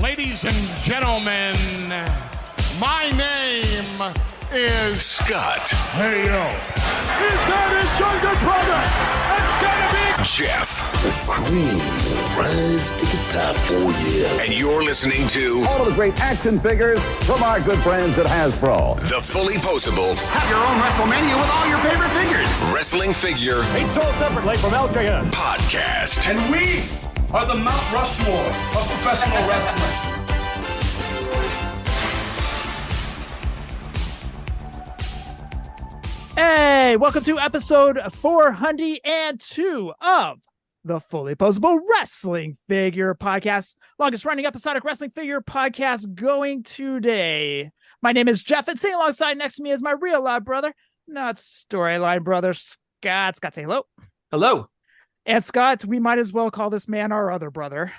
Ladies and gentlemen, my name is Scott. Hey, yo. Is that his younger brother? It's gonna be Jeff. The cream will rise to the top. Oh, yeah. And you're listening to all of the great action figures from our good friends at Hasbro. The Fullyposeable. Have your own WrestleMania with all your favorite figures. Wrestling Figure. Each sold separately from LJN. Podcast. And we are the Mount Rushmore of professional wrestling. Hey, welcome to episode 402 of the Fullyposeable Wrestling Figure Podcast, longest running episodic wrestling figure podcast going today. My name is Jeff, and sitting alongside next to me is my real live brother, not storyline brother, Scott. Scott, say hello. Hello. And Scott, we might as well call this man our other brother.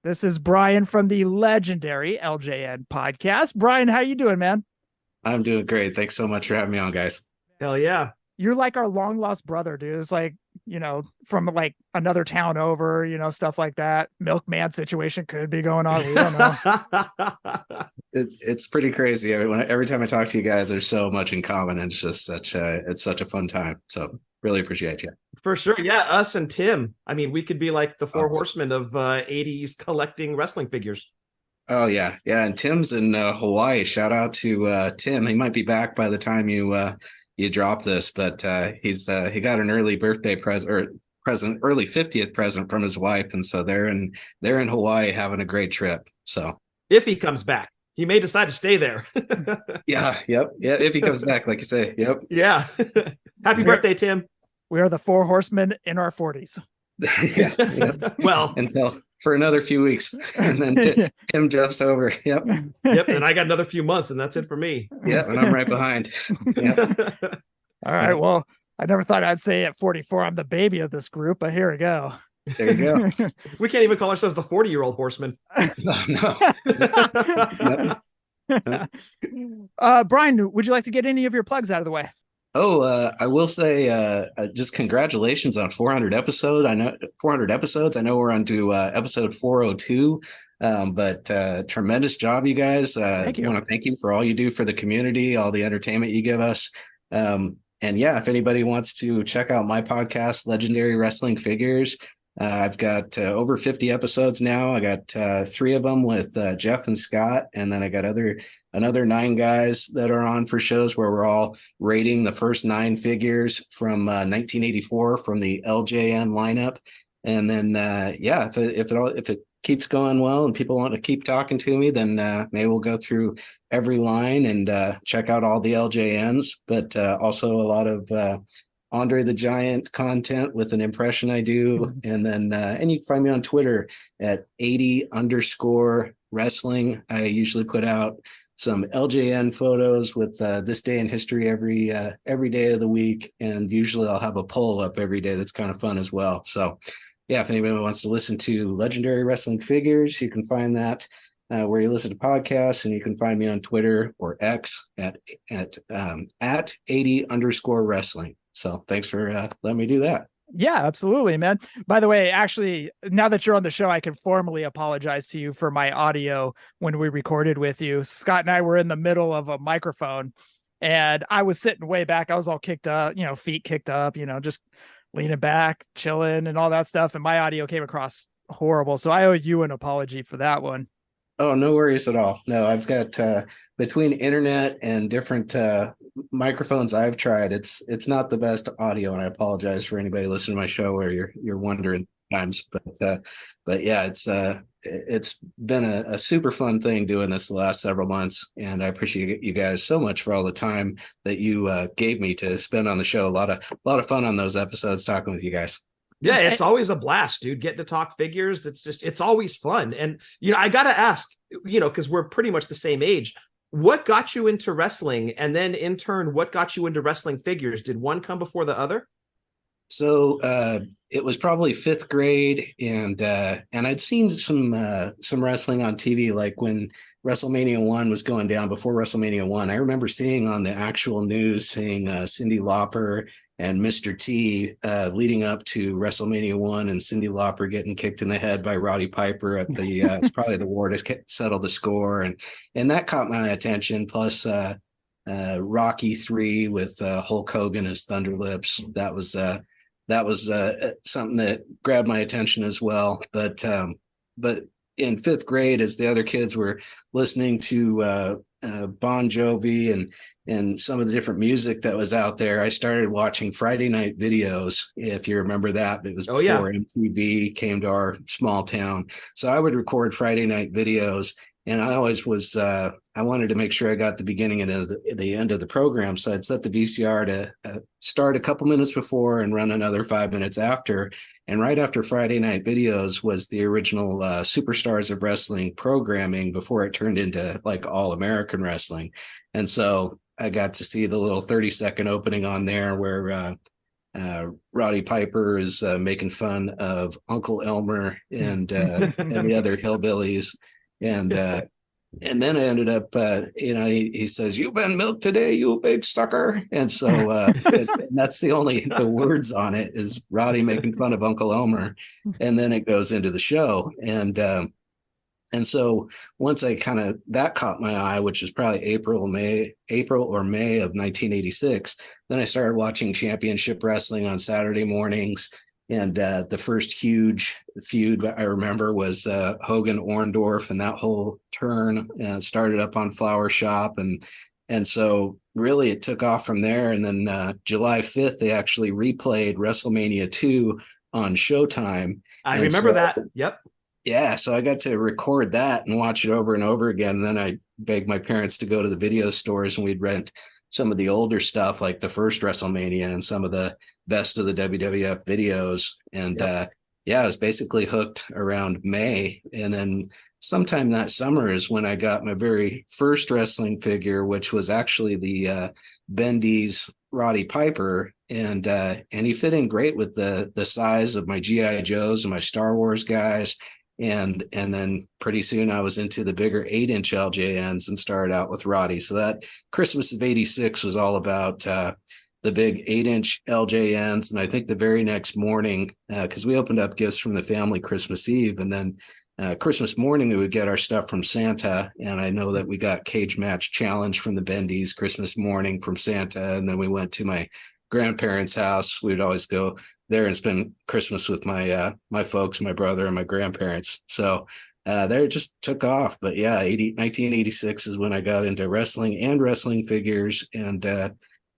This is Brian from the Legendary LJN podcast. Brian, how you doing, man? I'm doing great. Thanks so much for having me on, guys. Hell yeah. You're like our long lost brother, dude. It's like, you know, from like another town over, you know, stuff like that. Milkman situation could be going on. We don't know. It's pretty crazy. Every time I talk to you guys, there's so much in common, and it's just such a fun time. So really appreciate you. For sure. Yeah. Us and Tim. I mean, we could be like the four horsemen of 80s collecting wrestling figures. Oh yeah. Yeah. And Tim's in Hawaii. Shout out to Tim. He might be back by the time you drop this, but he got an early birthday present, early 50th present from his wife, and so they're in Hawaii having a great trip. So if he comes back, he may decide to stay there. yeah, if he comes back, like you say, yep. Yeah. Happy birthday, Tim. We are the four horsemen in our 40s. Yeah. Well, until for another few weeks, and then Tim jumps over. Yep. And I got another few months, and that's it for me. Yep, and I'm right behind. Yep. All right. Well, I never thought I'd say at 44 I'm the baby of this group, but here we go. There you go. We can't even call ourselves the 40-year-old horseman. No. Brian, would you like to get any of your plugs out of the way? Oh, I will say, just congratulations on 400 episodes. I know 400 episodes. I know we're on to episode 402, but tremendous job, you guys. Thank you. I want to thank you for all you do for the community, all the entertainment you give us. And yeah, if anybody wants to check out my podcast, Legendary Wrestling Figures, I've got over 50 episodes now. I got 3 of them with Jeff and Scott, and then I got another 9 guys that are on for shows where we're all rating the first 9 figures from 1984 from the LJN lineup. And then if it keeps going well and people want to keep talking to me, then maybe we'll go through every line and check out all the LJNs, but also a lot of Andre the Giant content with an impression I do. And then and you can find me on Twitter at 80_wrestling. I usually put out some LJN photos with this day in history every day of the week, and usually I'll have a poll up every day that's kind of fun as well. So yeah, if anybody wants to listen to Legendary Wrestling Figures, you can find that where you listen to podcasts, and you can find me on Twitter or X at 80_wrestling. So thanks for letting me do that. Yeah, absolutely, man. By the way, actually, now that you're on the show, I can formally apologize to you for my audio when we recorded with you. Scott and I were in the middle of a microphone, and I was sitting way back. I was all kicked up, feet kicked up, just leaning back, chilling and all that stuff. And my audio came across horrible. So I owe you an apology for that one. Oh, no worries at all. No, I've got between internet and different microphones I've tried, it's not the best audio, and I apologize for anybody listening to my show where you're wondering times. But yeah, it's been a super fun thing doing this the last several months, and I appreciate you guys so much for all the time that you gave me to spend on the show. A lot of fun on those episodes talking with you guys. Yeah, it's always a blast, dude. Getting to talk figures. It's always fun. And, I got to ask, because we're pretty much the same age, what got you into wrestling? And then in turn, what got you into wrestling figures? Did one come before the other? So it was probably 5th grade, and I'd seen some wrestling on TV, like when WrestleMania 1 was going down. Before WrestleMania 1, I remember seeing on the actual news, seeing Cyndi Lauper and Mr. T, leading up to WrestleMania 1 and Cyndi Lauper getting kicked in the head by Roddy Piper at the it's probably the war to settle the score, and that caught my attention. Plus Rocky 3 with Hulk Hogan as Thunder Lips. That was something that grabbed my attention as well. But in 5th grade, as the other kids were listening to Bon Jovi and some of the different music that was out there, I started watching Friday night videos. If you remember that, it was before MTV came to our small town. So I would record Friday night videos, and I always was I wanted to make sure I got the beginning and the end of the program. So I'd set the VCR to start a couple minutes before and run another 5 minutes after. And right after Friday night videos was the original Superstars of Wrestling programming before it turned into like All American Wrestling. And so I got to see the little 30-second opening on there where Roddy Piper is making fun of Uncle Elmer and the other hillbillies. And then I ended up, he says, "You've been milked today, you big sucker." And so and that's the words on it is Roddy making fun of Uncle Elmer. And then it goes into the show. And so once that caught my eye, which is probably April or May of 1986, then I started watching Championship Wrestling on Saturday mornings. And the first huge feud I remember was Hogan Orndorff, and that whole turn started up on Flower Shop. And so really it took off from there. And then July 5th, they actually replayed WrestleMania 2 on Showtime. I remember that. Yep. Yeah. So I got to record that and watch it over and over again. And then I begged my parents to go to the video stores and we'd rent some of the older stuff, like the first WrestleMania and some of the best of the WWF videos. And I was basically hooked around May. And then sometime that summer is when I got my very first wrestling figure, which was actually the bendies Roddy Piper. And he fit in great with the size of my G.I. Joes and my Star Wars guys. And then pretty soon I was into the bigger 8-inch LJNs and started out with Roddy. So that Christmas of 86 was all about the big 8-inch LJNs. And I think the very next morning, because we opened up gifts from the family Christmas Eve, and then Christmas morning, we would get our stuff from Santa. And I know that we got Cage Match Challenge from the Bendies Christmas morning from Santa. And then we went to my grandparents' house. We'd always go there and spend Christmas with my folks, my brother and my grandparents. So there it just took off. But yeah, 1986 is when I got into wrestling and wrestling figures. And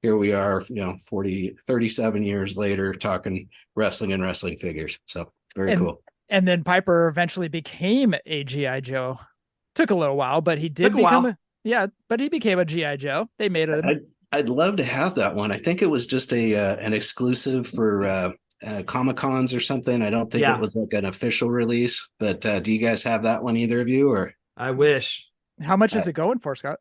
here we are, 37 years later, talking wrestling and wrestling figures. So very cool. And then Piper eventually became a G.I. Joe. Took a little while, but he did become he became a G.I. Joe. They made it. I'd love to have that one. I think it was just an exclusive for Comic-Cons or something. I don't think it was like an official release, but do you guys have that one, either of you? Or I wish. How much is it going for, Scott?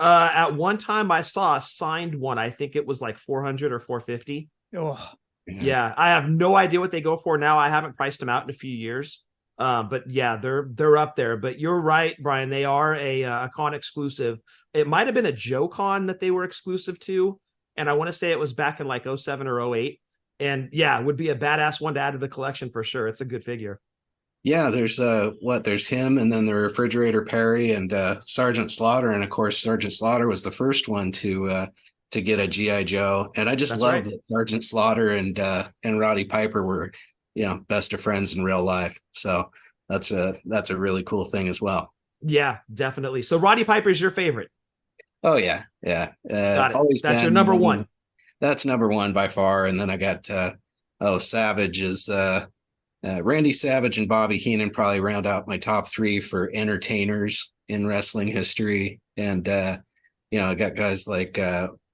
At one time I saw a signed one. I think it was like 400 or 450. Oh, yeah. I have no idea what they go for now. I haven't priced them out in a few years. But yeah, they're up there. But you're right, Brian. They are a con exclusive. It might have been a Joe Con that they were exclusive to, and I want to say it was back in like 07 or 08. And yeah, it would be a badass one to add to the collection for sure. It's a good figure. Yeah, there's there's him, and then the Refrigerator Perry and Sergeant Slaughter, and of course Sergeant Slaughter was the first one to get a G.I. Joe, and I just love that Sergeant Slaughter and Roddy Piper were best of friends in real life. So that's a really cool thing as well. Yeah, definitely. So Roddy Piper is your favorite? Oh yeah. Got it. Always that's your number one. That's number one by far. And then I got Savage is Randy Savage and Bobby Heenan probably round out my top three for entertainers in wrestling history. And I got guys like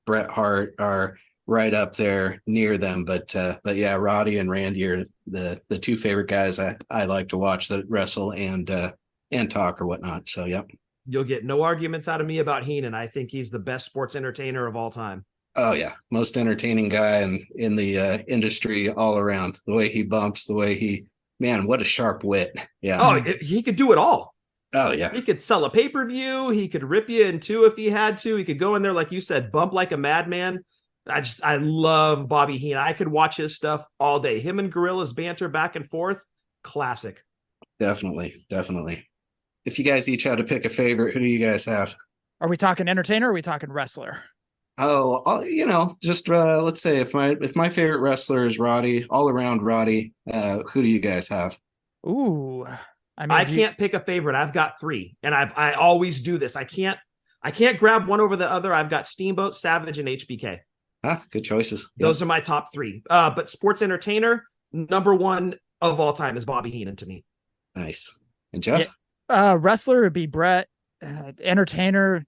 Bret Hart are right up there near them. But yeah, Roddy and Randy are the two favorite guys I like to watch that wrestle and talk or whatnot. So yep. You'll get no arguments out of me about Heenan. I think he's the best sports entertainer of all time. Oh yeah, most entertaining guy in the industry all around. The way he bumps, the way what a sharp wit. Yeah. Oh, he could do it all. Oh yeah. He could sell a pay-per-view. He could rip you in two if he had to. He could go in there, like you said, bump like a madman. I love Bobby Heenan. I could watch his stuff all day. Him and Gorilla's banter back and forth, classic. Definitely. If you guys each had to pick a favorite, who do you guys have? Are we talking entertainer or are we talking wrestler? Oh, just let's say if my favorite wrestler is Roddy, all around Roddy, who do you guys have? Ooh, I can't pick a favorite. I've got 3, and I always do this. I can't grab one over the other. I've got Steamboat, Savage, and HBK. Good choices. Those are my top 3. But sports entertainer, number 1 of all time is Bobby Heenan to me. Nice. And Jeff? Yeah. Wrestler would be Brett. Entertainer,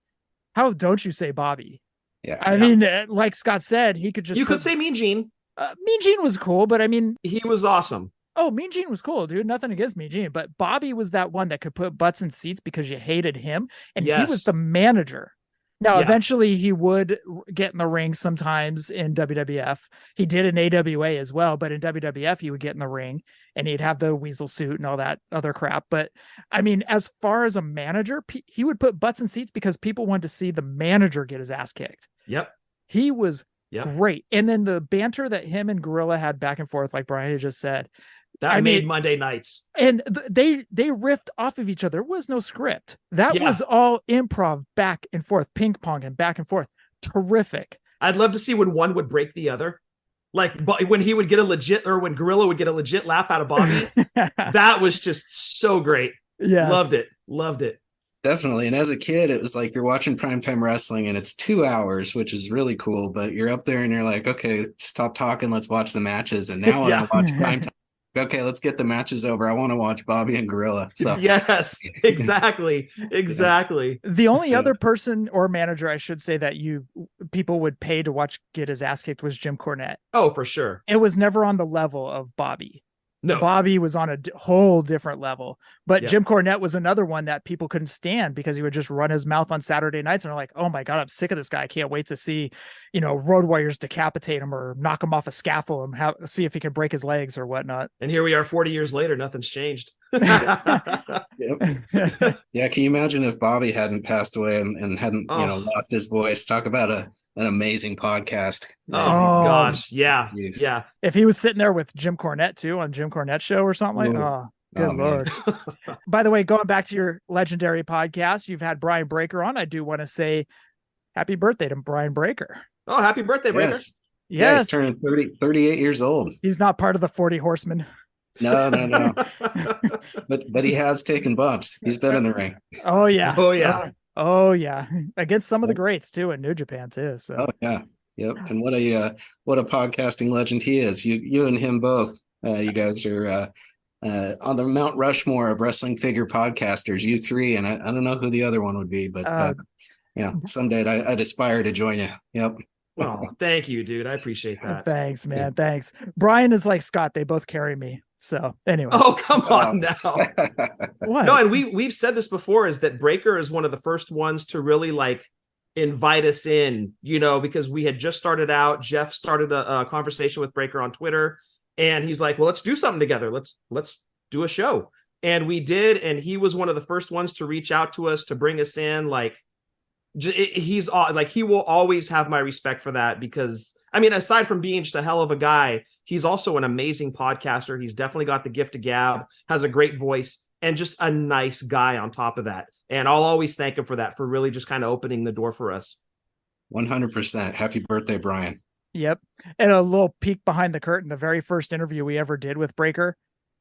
how don't you say Bobby? Yeah. I mean, like Scott said, he could just. You could say Mean Gene. Mean Gene was cool, but I mean, he was awesome. Oh, Mean Gene was cool, dude. Nothing against Mean Gene, but Bobby was that one that could put butts in seats because you hated him, and he was the manager. Now, eventually, he would get in the ring sometimes in WWF. He did in AWA as well, but in WWF, he would get in the ring and he'd have the weasel suit and all that other crap. But I mean, as far as a manager, he would put butts in seats because people wanted to see the manager get his ass kicked. Yep. He was great. And then the banter that him and Gorilla had back and forth, like Brian had just said, that made Monday nights. And they riffed off of each other. There was no script. That was all improv back and forth, ping pong and back and forth. Terrific. I'd love to see when one would break the other. Like when he would get when Gorilla would get a legit laugh out of Bobby. That was just so great. Yeah. Loved it. Definitely. And as a kid, it was like you're watching primetime wrestling and it's 2 hours, which is really cool. But you're up there and you're like, okay, stop talking. Let's watch the matches. And now when I watch primetime, okay, let's get the matches over. I want to watch Bobby and Gorilla. So yes, exactly. The only other person or manager, I should say, that people would pay to watch get his ass kicked was Jim Cornette. Oh, for sure. It was never on the level of Bobby. No, Bobby was on a whole different level, but Jim Cornette was another one that people couldn't stand because he would just run his mouth on Saturday nights and are like, oh my God, I'm sick of this guy. I can't wait to see, Road Warriors decapitate him or knock him off a scaffold and see if he can break his legs or whatnot. And here we are 40 years later, nothing's changed. Yeah. Can you imagine if Bobby hadn't passed away and hadn't, lost his voice? Talk about an amazing podcast. Oh gosh. Yeah. Jeez. Yeah. If he was sitting there with Jim Cornette too on Jim Cornette show or something good Lord. By the way, going back to your legendary podcast, you've had Brian Breaker on. I do want to say happy birthday to Brian Breaker. Oh, happy birthday, Breaker. Yes. Yeah, he's turning 38 years old. He's not part of the 40 horsemen. No. but he has taken bumps. He's been in the ring. Oh yeah. Oh yeah, against some of the greats too in New Japan too. So. Oh yeah, yep. And what a podcasting legend he is. You and him both. You guys are on the Mount Rushmore of wrestling figure podcasters. You three, and I don't know who the other one would be, but someday I'd aspire to join you. Yep. Oh, thank you, dude. I appreciate that. Thanks, man. Thanks. Brian is like Scott. They both carry me. So anyway. Oh, come on now. What? No, and we've said this before, is that Breaker is one of the first ones to really invite us in, because we had just started out. Jeff started a conversation with Breaker on Twitter, and he's like, well, let's do something together. Let's do a show. And we did. And he was one of the first ones to reach out to us, to bring us in. He's he will always have my respect for that, because aside from being just a hell of a guy, he's also an amazing podcaster. He's definitely got the gift of gab, has a great voice, and just a nice guy on top of that. And I'll always thank him for that, for really just kind of opening the door for us. 100%. Happy birthday, Brian. Yep. And a little peek behind the curtain, the very first interview we ever did with Breaker.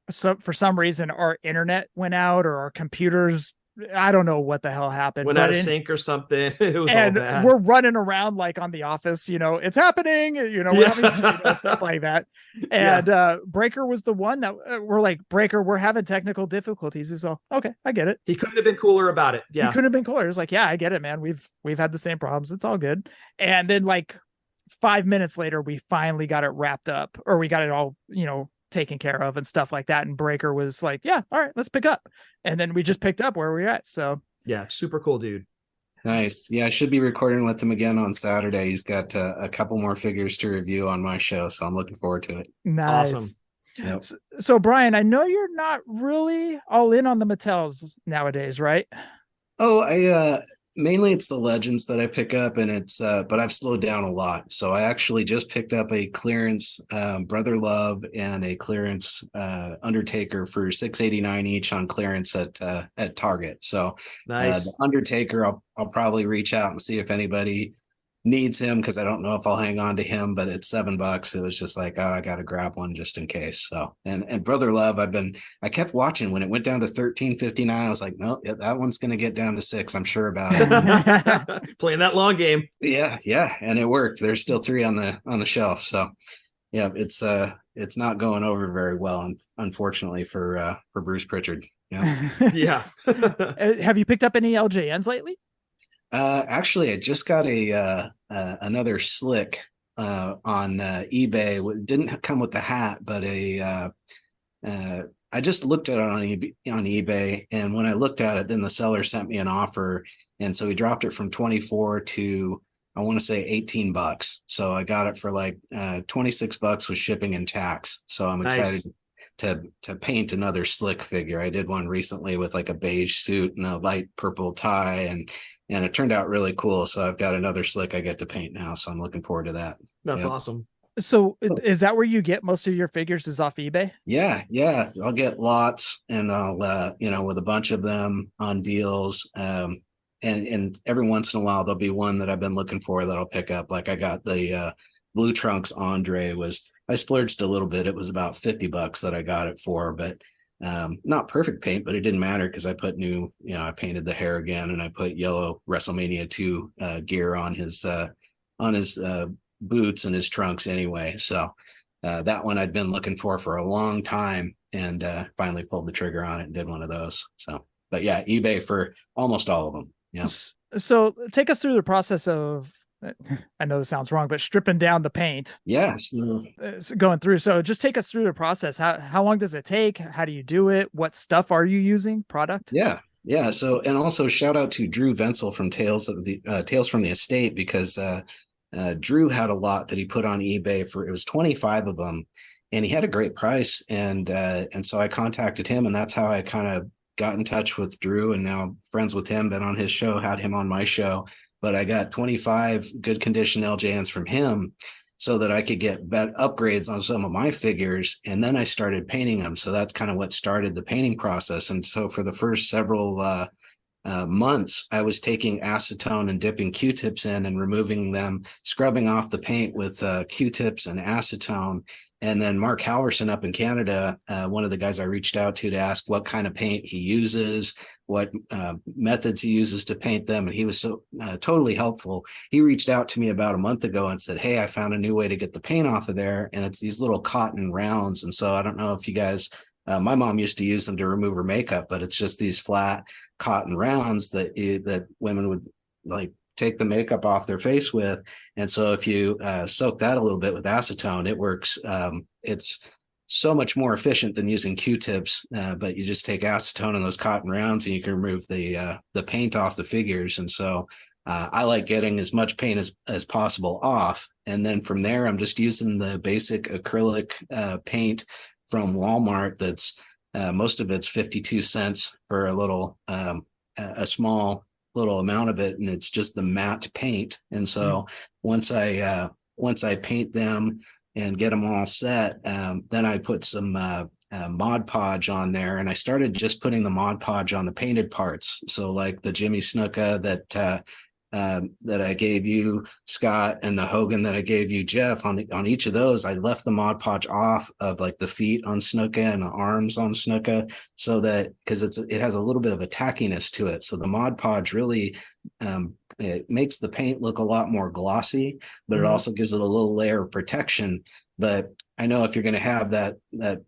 So for some reason, our internet went out, or our computers, I don't know what the hell happened. Went out of sync or something. It was and all bad. We're running around like on The Office, it's happening, we're having stuff like that. And Breaker was the one that we're like, Breaker, we're having technical difficulties. He's all, okay, I get it. He couldn't have been cooler about it. Yeah. He couldn't have been cooler. It's like, yeah, I get it, man. We've had the same problems. It's all good. And then 5 minutes later, we finally got it wrapped up, or we got it all, taken care of and stuff like that. And Breaker was like, yeah, all right, let's pick up. And then we just picked up where we're at. So yeah, super cool dude. Nice. Yeah, I should be recording with him again on Saturday. He's got a couple more figures to review on my show, so I'm looking forward to it. Nice. Awesome. Yep. So Brian, I know you're not really all in on the Mattels nowadays, right? Oh, mainly it's the legends that I pick up, and it's but I've slowed down a lot. So I actually just picked up a clearance Brother Love and a clearance Undertaker for $6.89 each on clearance at Target. So Nice. the Undertaker, I'll probably reach out and see if anybody needs him, because I don't know if I'll hang on to him, but it's $7. It was just like, oh, I got to grab one just in case. So, and Brother Love, I kept watching when it went down to 13.59. I was like, no, that one's going to get down to 6. I'm sure about it. Playing that long game. Yeah. And it worked. There's still 3 on the shelf. So yeah, it's not going over very well, unfortunately for Bruce Pritchard. Yeah. Yeah. Have you picked up any LJNs lately? Actually, I just got another slick on eBay. It didn't come with the hat, but I just looked at it on eBay, and when I looked at it, then the seller sent me an offer, and so he dropped it from 24 to, I want to say, $18. So I got it for like $26 with shipping and tax. So I'm excited to paint another slick figure. I did one recently with like a beige suit and a light purple tie, and it turned out really cool. So I've got another slick I get to paint now. So I'm looking forward to that. That's awesome. So is that where you get most of your figures, is off eBay? Yeah. I'll get lots, and I'll with a bunch of them on deals. And every once in a while there'll be one that I've been looking for that I'll pick up. Like I got the Blue Trunks Andre. I splurged a little bit. It was about $50 that I got it for, but not perfect paint, but it didn't matter because I put I painted the hair again, and I put yellow WrestleMania 2 gear on his boots and his trunks anyway. So that one I'd been looking for a long time, and finally pulled the trigger on it and did one of those. So, but yeah, eBay for almost all of them. Yeah. So take us through the process of, I know this sounds wrong, but stripping down the paint. Yes. Going through. So just take us through the process. How long does it take? How do you do it? What stuff are you using? Product? Yeah. So, and also shout out to Drew Venzel from Tales from the Estate, because Drew had a lot that he put on eBay it was 25 of them, and he had a great price. And so I contacted him, and that's how I kind of got in touch with Drew, and now friends with him, been on his show, had him on my show. But I got 25 good condition LJNs from him so that I could get upgrades on some of my figures. And then I started painting them. So that's kind of what started the painting process. And so for the first several months, I was taking acetone and dipping Q-tips in and removing them, scrubbing off the paint with Q-tips and acetone. And then Mark Halverson up in Canada, one of the guys I reached out to ask what kind of paint he uses, what methods he uses to paint them. And he was so totally helpful. He reached out to me about a month ago and said, hey, I found a new way to get the paint off of there. And it's these little cotton rounds. And so I don't know if you guys, my mom used to use them to remove her makeup, but it's just these flat cotton rounds that women would like take the makeup off their face with. And so if you soak that a little bit with acetone, it works. It's so much more efficient than using Q-tips, but you just take acetone and those cotton rounds, and you can remove the paint off the figures. And so I like getting as much paint as possible off. And then from there, I'm just using the basic acrylic paint from Walmart. That's most of it's 52 cents for a small little amount of it, and it's just the matte paint. And so once I paint them and get them all set, then I put some Mod Podge on there, and I started just putting the Mod Podge on the painted parts. So like the Jimmy Snuka that I gave you, Scott, and the Hogan that I gave you, Jeff, on each of those, I left the Mod Podge off of like the feet on Snuka and the arms on Snuka, so that because it has a little bit of a tackiness to it. So the Mod Podge really it makes the paint look a lot more glossy, but it also gives it a little layer of protection. But I know if you're going to have that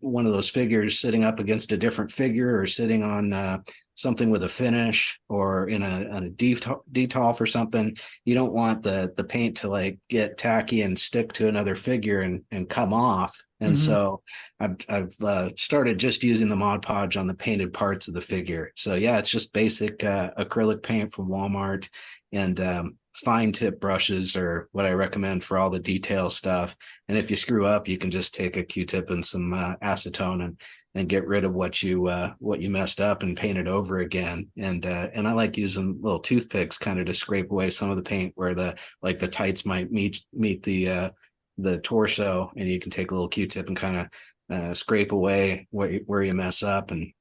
one of those figures sitting up against a different figure, or sitting on something with a finish, or in a detolf or something, you don't want the paint to like get tacky and stick to another figure and come off. And so I've started just using the Mod Podge on the painted parts of the figure. So yeah, it's just basic acrylic paint from Walmart, and fine tip brushes are what I recommend for all the detail stuff. And if you screw up, you can just take a Q-tip and some acetone and get rid of what you messed up and paint it over again. And I like using little toothpicks kind of to scrape away some of the paint where the tights might meet the torso, and you can take a little Q-tip and kind of scrape away where you mess up. And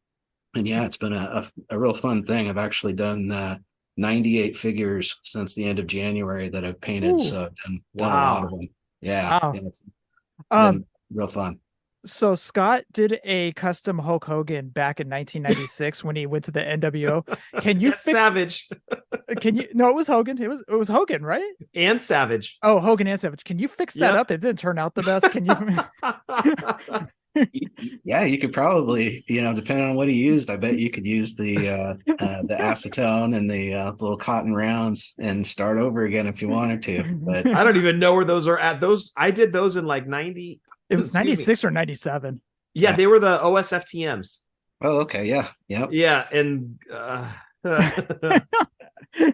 yeah, it's been a real fun thing. I've actually done 98 figures since the end of January that I've painted. Ooh. So I've done a lot of them. Yeah. Wow. Yeah, it's been real fun. So Scott did a custom Hulk Hogan back in 1996 when he went to the NWO. Can you That's Savage No, it was Hogan. It was Hogan, right? and Savage. Oh, Hogan and Savage. Can you fix that Yep. up? It didn't turn out the best. Can you? Yeah, you could probably, depending on what he used, I bet you could use the acetone and the little cotton rounds and start over again if you wanted to. But I don't even know where those are at. Those I did those in like 90. It was Excuse me. 96 or 97. Yeah, they were the OSFTMs. oh, okay, yeah, yep. Yeah, and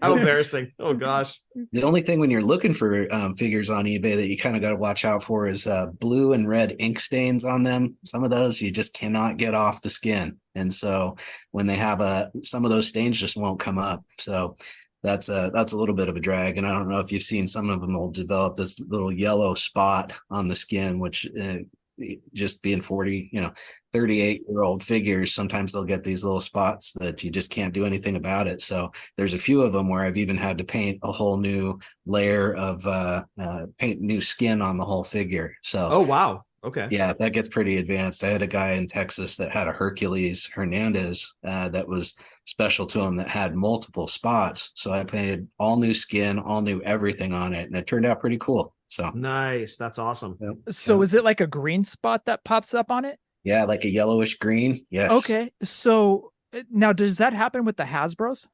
how embarrassing. Oh gosh. The only thing when you're looking for figures on eBay that you kind of got to watch out for is blue and red ink stains on them. Some of those you just cannot get off the skin, and so when they have some of those stains just won't come up. So that's a little bit of a drag. And I don't know if you've seen, some of them will develop this little yellow spot on the skin, which just being 38-year-old figures, sometimes they'll get these little spots that you just can't do anything about it. So there's a few of them where I've even had to paint a whole new layer of paint new skin on the whole figure. So Oh wow. Okay. yeah, that gets pretty advanced. I had a guy in Texas that had a Hercules Hernandez that was special to him that had multiple spots. So I painted all new skin, all new everything on it, and it turned out pretty cool. So Nice. That's awesome. So is it like a green spot that pops up on it? yeah, like a yellowish green. Yes. Okay. So now, does that happen with the Hasbros?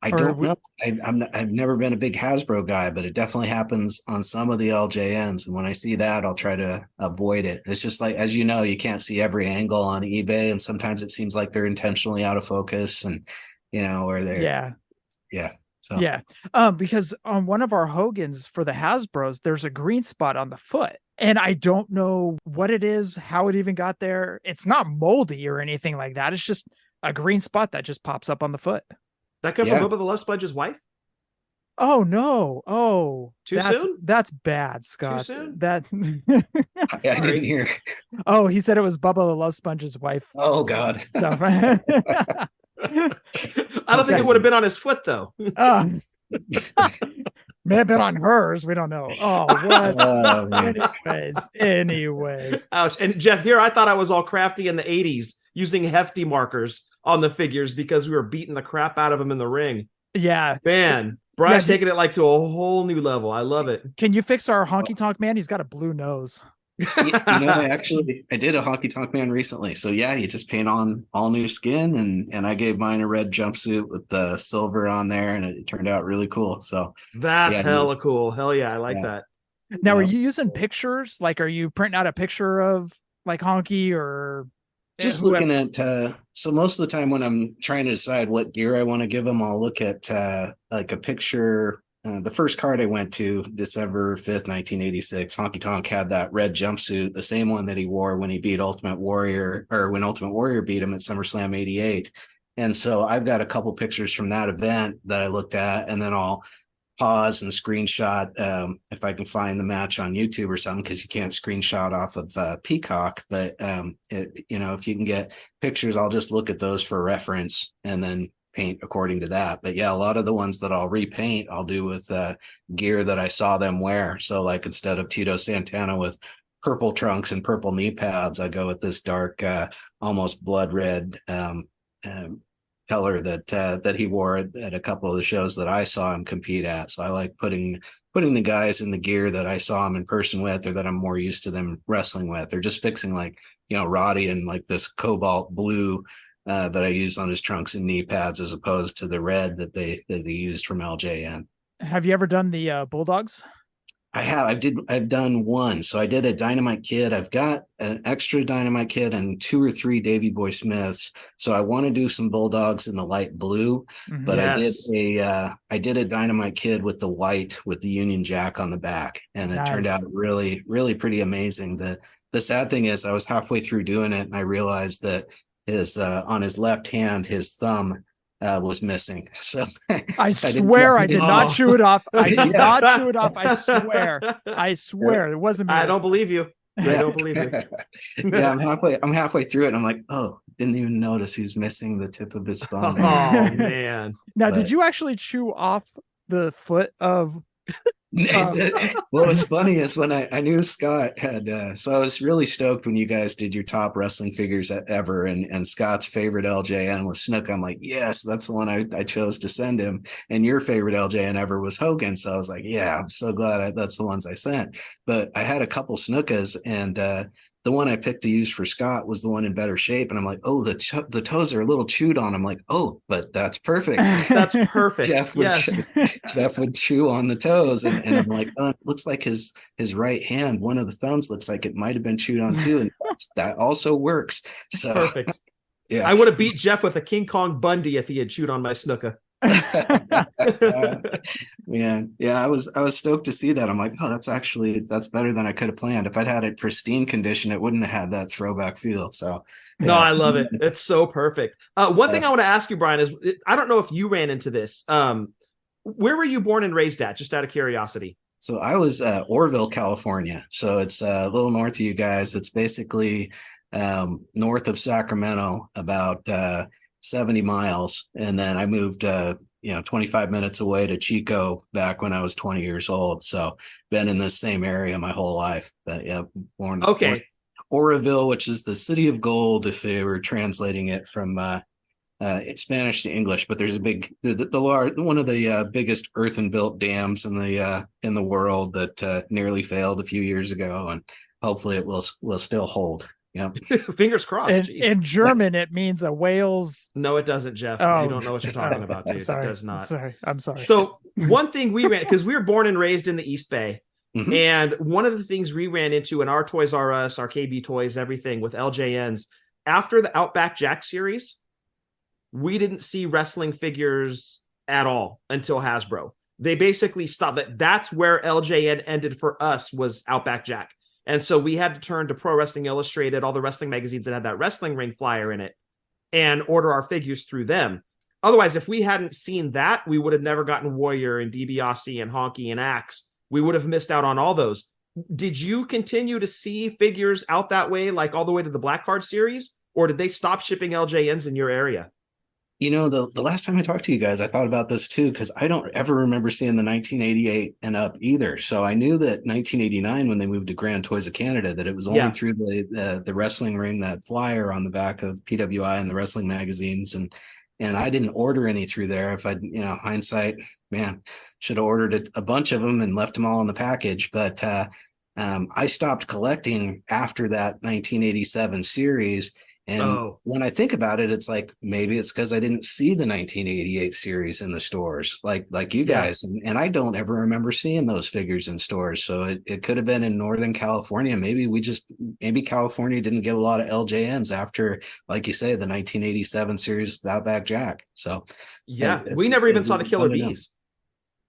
I don't know. I've never been a big Hasbro guy, but it definitely happens on some of the LJNs. And when I see that, I'll try to avoid it. It's just like, as you know, you can't see every angle on eBay, and sometimes it seems like they're intentionally out of focus, and or they're yeah. So Yeah. Because on one of our Hogans for the Hasbros, there's a green spot on the foot. And I don't know what it is, how it even got there. It's not moldy or anything like that. It's just a green spot that just pops up on the foot. That come from Bubba the Love Sponge's wife? Oh no. Oh, Too soon? That's bad, Scott. Too soon? That I didn't hear. Oh, he said it was Bubba the Love Sponge's wife. Oh God. Stuff. I don't think it would have been on his foot though. May have been on hers. We don't know. Oh, what? Oh, man. Anyways. Ouch. And Jeff, here I thought I was all crafty in the 80s using hefty markers on the figures because we were beating the crap out of them in the ring. Yeah. Man, Brian's taking it like to a whole new level. I love it. Can you fix our honky tonk man? He's got a blue nose. I did a honky tonk man recently. So yeah, you just paint on all new skin, and I gave mine a red jumpsuit with the silver on there, and it turned out really cool. So that's hella cool. Hell yeah, I like that. Now, are you using pictures? Like, are you printing out a picture of like Honky or just looking at so most of the time when I'm trying to decide what gear I want to give them, I'll look at like a picture. The first card I went to, December 5th, 1986, Honky Tonk had that red jumpsuit, the same one that he wore when he beat Ultimate Warrior, or when Ultimate Warrior beat him at SummerSlam 88. And so I've got a couple pictures from that event that I looked at, and then I'll pause and screenshot if I can find the match on YouTube or something, because you can't screenshot off of Peacock. But if you can get pictures, I'll just look at those for reference and then paint according to that. But yeah, a lot of the ones that I'll repaint, I'll do with gear that I saw them wear. So like instead of Tito Santana with purple trunks and purple knee pads, I go with this dark, almost blood red color that he wore at a couple of the shows that I saw him compete at. So I like putting the guys in the gear that I saw him in person with, or that I'm more used to them wrestling with, or just fixing like, Roddy in like this cobalt blue that I used on his trunks and knee pads, as opposed to the red that they used from LJN. Have you ever done the Bulldogs? I've done one. So I did a Dynamite Kid. I've got an extra Dynamite Kid and 2 or 3 Davy Boy Smiths. So I want to do some Bulldogs in the light blue, but Yes. I did a Dynamite Kid with the white with the Union Jack on the back, and it turned out really, really pretty amazing. The sad thing is I was halfway through doing it and I realized that his on his left hand, his thumb was missing. So I swear I did not chew it off. I did Yeah. not chew it off. I swear. It wasn't me. I don't believe you. I don't believe you. Yeah, I'm halfway through it and I'm like, oh, didn't even notice he's missing the tip of his thumb. Oh man. Now, did you actually chew off the foot of What was funny is when I knew Scott had so I was really stoked when you guys did your top wrestling figures ever, and Scott's favorite LJN was Snook. I'm like, yes, that's the one I chose to send him, and your favorite LJN ever was Hogan. So I was like, yeah, I'm so glad that's the ones I sent. But I had a couple Snookas, and the one I picked to use for Scott was the one in better shape. And I'm like, oh, the toes are a little chewed on. I'm like, oh, but that's perfect. That's perfect. Jeff would chew on the toes. And I'm like, oh, it looks like his right hand, one of the thumbs looks like it might have been chewed on too. And that also works. So Perfect. Yeah. I would have beat Jeff with a King Kong Bundy if he had chewed on my Snooka. Man, yeah, I was stoked to see that. I'm like, oh, that's better than I could have planned. If I'd had it pristine condition, it wouldn't have had that throwback feel. So yeah. No, I love it. It's so perfect. One thing I want to ask you, Brian, is I don't know if you ran into this. Where were you born and raised at? Just out of curiosity. So I was Orville, California. So it's a little north of you guys. It's basically north of Sacramento, about 70 miles. And then I moved 25 minutes away to Chico back when I was 20 years old. So been in this same area my whole life. But yeah, born Oroville, which is the city of gold if they were translating it from Spanish to English. But there's a big one of the biggest earthen built dams in the world that nearly failed a few years ago, and hopefully it will still hold. Yeah. Fingers crossed. In German, it means a whale's. No, it doesn't, Jeff. You don't know what you're talking about, dude. Sorry, it does not. Sorry. I'm sorry. So one thing we ran, because we were born and raised in the East Bay. Mm-hmm. And one of the things we ran into in our Toys R Us, our KB Toys, everything with LJNs, after the Outback Jack series, we didn't see wrestling figures at all until Hasbro. They basically stopped that. That's where LJN ended for us, was Outback Jack. And so we had to turn to Pro Wrestling Illustrated, all the wrestling magazines that had that wrestling ring flyer in it, and order our figures through them. Otherwise, if we hadn't seen that, we would have never gotten Warrior and DiBiase and Honky and Axe. We would have missed out on all those. Did you continue to see figures out that way, like all the way to the Black Card series? Or did they stop shipping LJNs in your area? The last time I talked to you guys, I thought about this too, because I don't ever remember seeing the 1988 and up either. So I knew that 1989, when they moved to Grand Toys of Canada, that it was only through the wrestling ring, that flyer on the back of PWI and the wrestling magazines. And I didn't order any through there. If I'd, hindsight, man, should have ordered a bunch of them and left them all in the package. But I stopped collecting after that 1987 series. And when I think about it, it's like, maybe it's because I didn't see the 1988 series in the stores like you guys. And I don't ever remember seeing those figures in stores. So it could have been in Northern California. Maybe California didn't get a lot of LJNs after, like you say, the 1987 series with Outback Jack. So we never even saw the Killer Bees.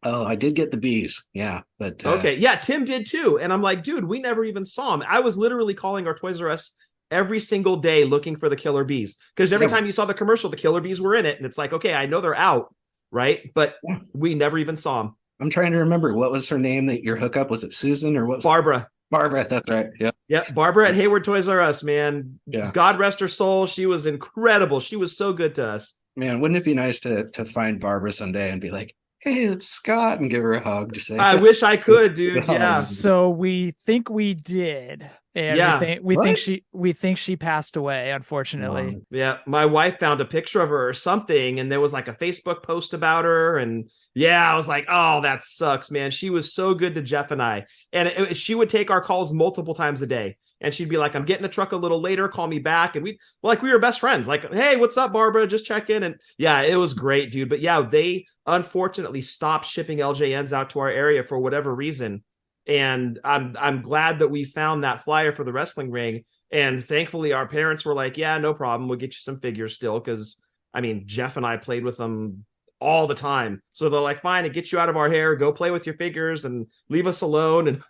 Oh, I did get the bees. Yeah. But okay. Yeah. Tim did too. And I'm like, dude, we never even saw him. I was literally calling our Toys R Us every single day looking for the Killer Bees, because every time you saw the commercial, the Killer Bees were in it, and it's like, okay, I know they're out, right? But we never even saw them. I'm trying to remember, what was her name that your hookup was? It Susan or what? Barbara. That's right. Yeah. Barbara at Hayward Toys R Us, man. Yeah. God rest her soul. She was incredible. She was so good to us. Man, wouldn't it be nice to find Barbara someday and be like, hey, it's Scott, and give her a hug to say, I wish I could, dude. Yeah. So we think we did. And we think she passed away, unfortunately. Yeah. My wife found a picture of her or something, and there was like a Facebook post about her. And I was like, oh, that sucks, man. She was so good to Jeff and I. And she would take our calls multiple times a day. And she'd be like, I'm getting a truck a little later, call me back. And we were best friends. Like, hey, what's up, Barbara? Just check in. And it was great, dude. But they unfortunately stopped shipping LJNs out to our area for whatever reason. And I'm glad that we found that flyer for the wrestling ring. And thankfully, our parents were like, "Yeah, no problem. We'll get you some figures still." Because I mean, Jeff and I played with them all the time, so they're like, "Fine, it gets you out of our hair. Go play with your figures and leave us alone." And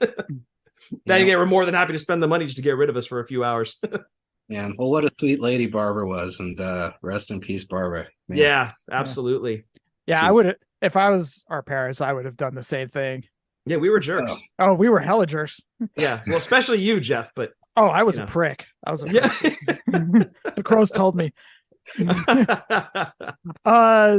they were more than happy to spend the money just to get rid of us for a few hours. Yeah. Well, what a sweet lady Barbara was, and rest in peace, Barbara. Man. Yeah, absolutely. Yeah, I would, if I was our parents, I would have done the same thing. Yeah, we were jerks. Oh, we were hella jerks. Yeah, well, especially you, Jeff. But I was a prick. I was a prick. The crows told me.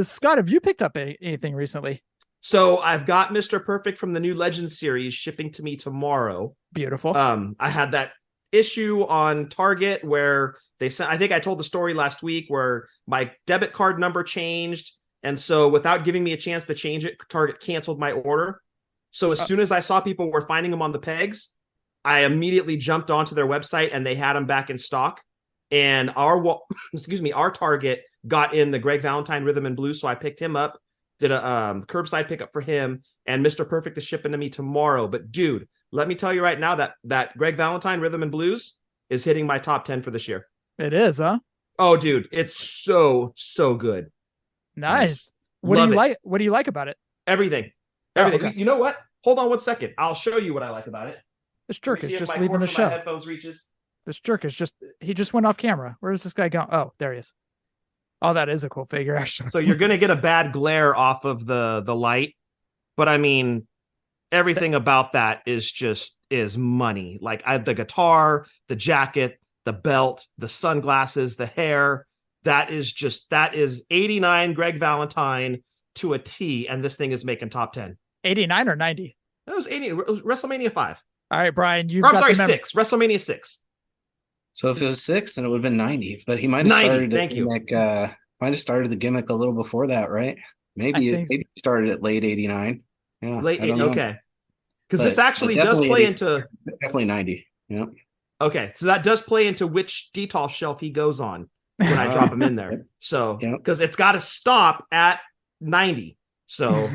Scott, have you picked up anything recently? So I've got Mr. Perfect from the new Legends series shipping to me tomorrow. Beautiful. I had that issue on Target where they sent, I think I told the story last week where my debit card number changed. And so without giving me a chance to change it, Target canceled my order. So as soon as I saw people were finding them on the pegs, I immediately jumped onto their website and they had them back in stock. And our Target got in the Greg Valentine Rhythm and Blues. So I picked him up, did a curbside pickup for him, and Mr. Perfect is shipping to me tomorrow. But dude, let me tell you right now that Greg Valentine Rhythm and Blues is hitting my top 10 for this year. It is, huh? Oh, dude, it's so good. Nice. What do you like? What do you like about it? Everything. Okay. You know what? Hold on 1 second. I'll show you what I like about it. This jerk is just my leaving cord the for my show. headphones reaches. This jerk is he just went off camera. Where is this guy going? Oh, there he is. Oh, that is a cool figure, actually. So you're gonna get a bad glare off of the light, but I mean, everything about that is money. Like the guitar, the jacket, the belt, the sunglasses, the hair. That is 89 Greg Valentine to a T, and this thing is making top 10. 89 or 90? That was 80. It was WrestleMania 5. All right, Brian, I'm sorry, 6. WrestleMania 6. So if it was 6, then it would have been 90. But he might have started the gimmick. Might have started the gimmick a little before that, right? Maybe he started at late 89. Yeah, late 80. Okay, because this actually does play into definitely 90. Yeah. Okay, so that does play into which detail shelf he goes on when I drop him in there. So because it's got to stop at 90. So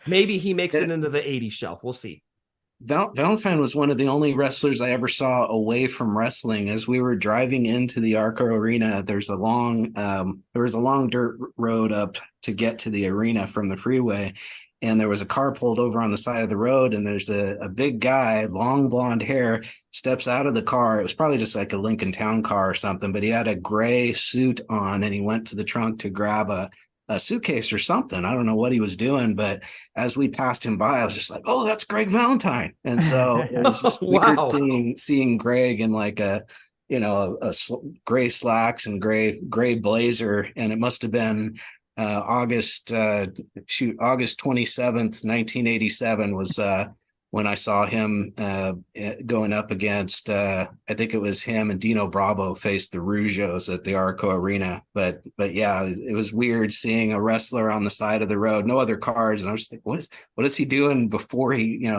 maybe he makes it into the 80 shelf. We'll see. Valentine was one of the only wrestlers I ever saw away from wrestling. As we were driving into the Arco Arena, there was a long dirt road up to get to the arena from the freeway. And there was a car pulled over on the side of the road, and there's a big guy, long blonde hair, steps out of the car. It was probably just like a Lincoln Town car or something, but he had a gray suit on, and he went to the trunk to grab a suitcase or something. I don't know what he was doing, but as we passed him by, I was just like, "Oh, that's Greg Valentine." And so it was just weird seeing Greg in like a gray slacks and gray blazer, and it must have been August 27th, 1987 was when I saw him going up against, I think it was him and Dino Bravo faced the Rougeos at the Arco Arena. But yeah, it was weird seeing a wrestler on the side of the road, no other cars. And I was just like, what is he doing before he,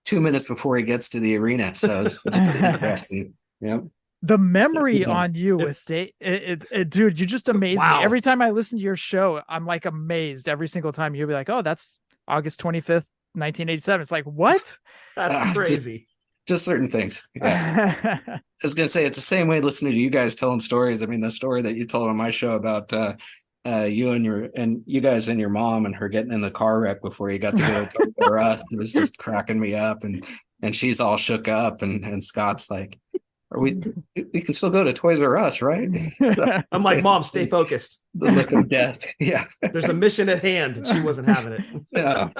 2 minutes before he gets to the arena? So it's interesting. Yeah. The memory on you with dude, you just amaze me. Every time I listen to your show, I'm like amazed every single time. You'll be like, "Oh, that's August 25th, 1987." It's like, what? That's crazy. Just certain things. Yeah. I was gonna say it's the same way listening to you guys telling stories. I mean, the story that you told on my show about you guys and your mom and her getting in the car wreck before you got to go to Toys R Us. It was just cracking me up, and she's all shook up, and Scott's like, we can still go to Toys R Us, right? I'm like, Mom, stay focused. The look of death. Yeah. There's a mission at hand, and she wasn't having it. Yeah.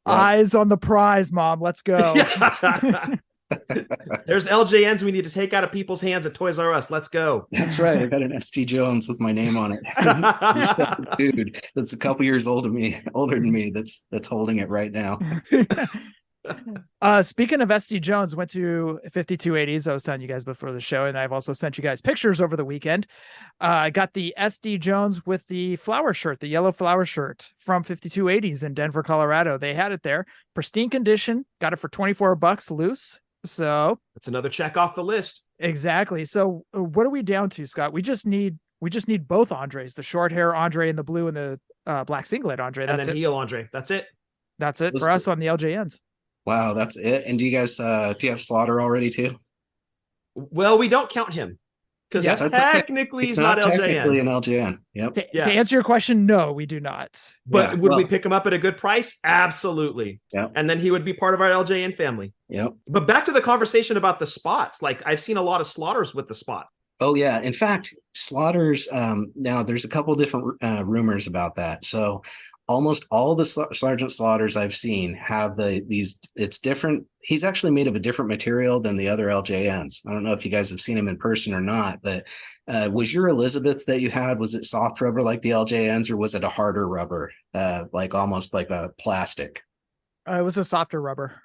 Eyes on the prize, Mom. Let's go. Yeah. There's LJNs we need to take out of people's hands at Toys R Us. Let's go. That's right. I got an ST Jones with my name on it. Dude, that's a couple years older than me. That's holding it right now. Speaking of SD Jones, went to 5280s. I was telling you guys before the show, and I've also sent you guys pictures over the weekend. I got the SD Jones with the flower shirt, the yellow flower shirt from 5280s in Denver, Colorado. They had it there, pristine condition. Got it for $24 loose. So that's another check off the list. Exactly. So what are we down to, Scott? We just need both Andres, the short hair Andre and the blue and the black singlet Andre. And then heel Andre. That's it. That's it for us on the LJNs. Wow, that's it. And do you guys do you have Slaughter already too? Well, we don't count him because Yeah, that's okay. technically It's he's not technically LJN. an LJN. Yep. To answer your question, no, we do not. But Yeah, would we well, pick him up at a good price? Absolutely. Yep. And then he would be part of our LJN family. Yep. But back to the conversation about the spots. Like I've seen a lot of slaughters with the spot. Oh yeah. In fact, Slaughters. Now there's a couple different rumors about that. So almost all the Sergeant Slaughters I've seen have these. It's different. He's actually made of a different material than the other LJNs. I don't know if you guys have seen him in person or not, but was your Elizabeth that you had, was it soft rubber like the LJNs, or was it a harder rubber, like almost like a plastic? It was a softer rubber.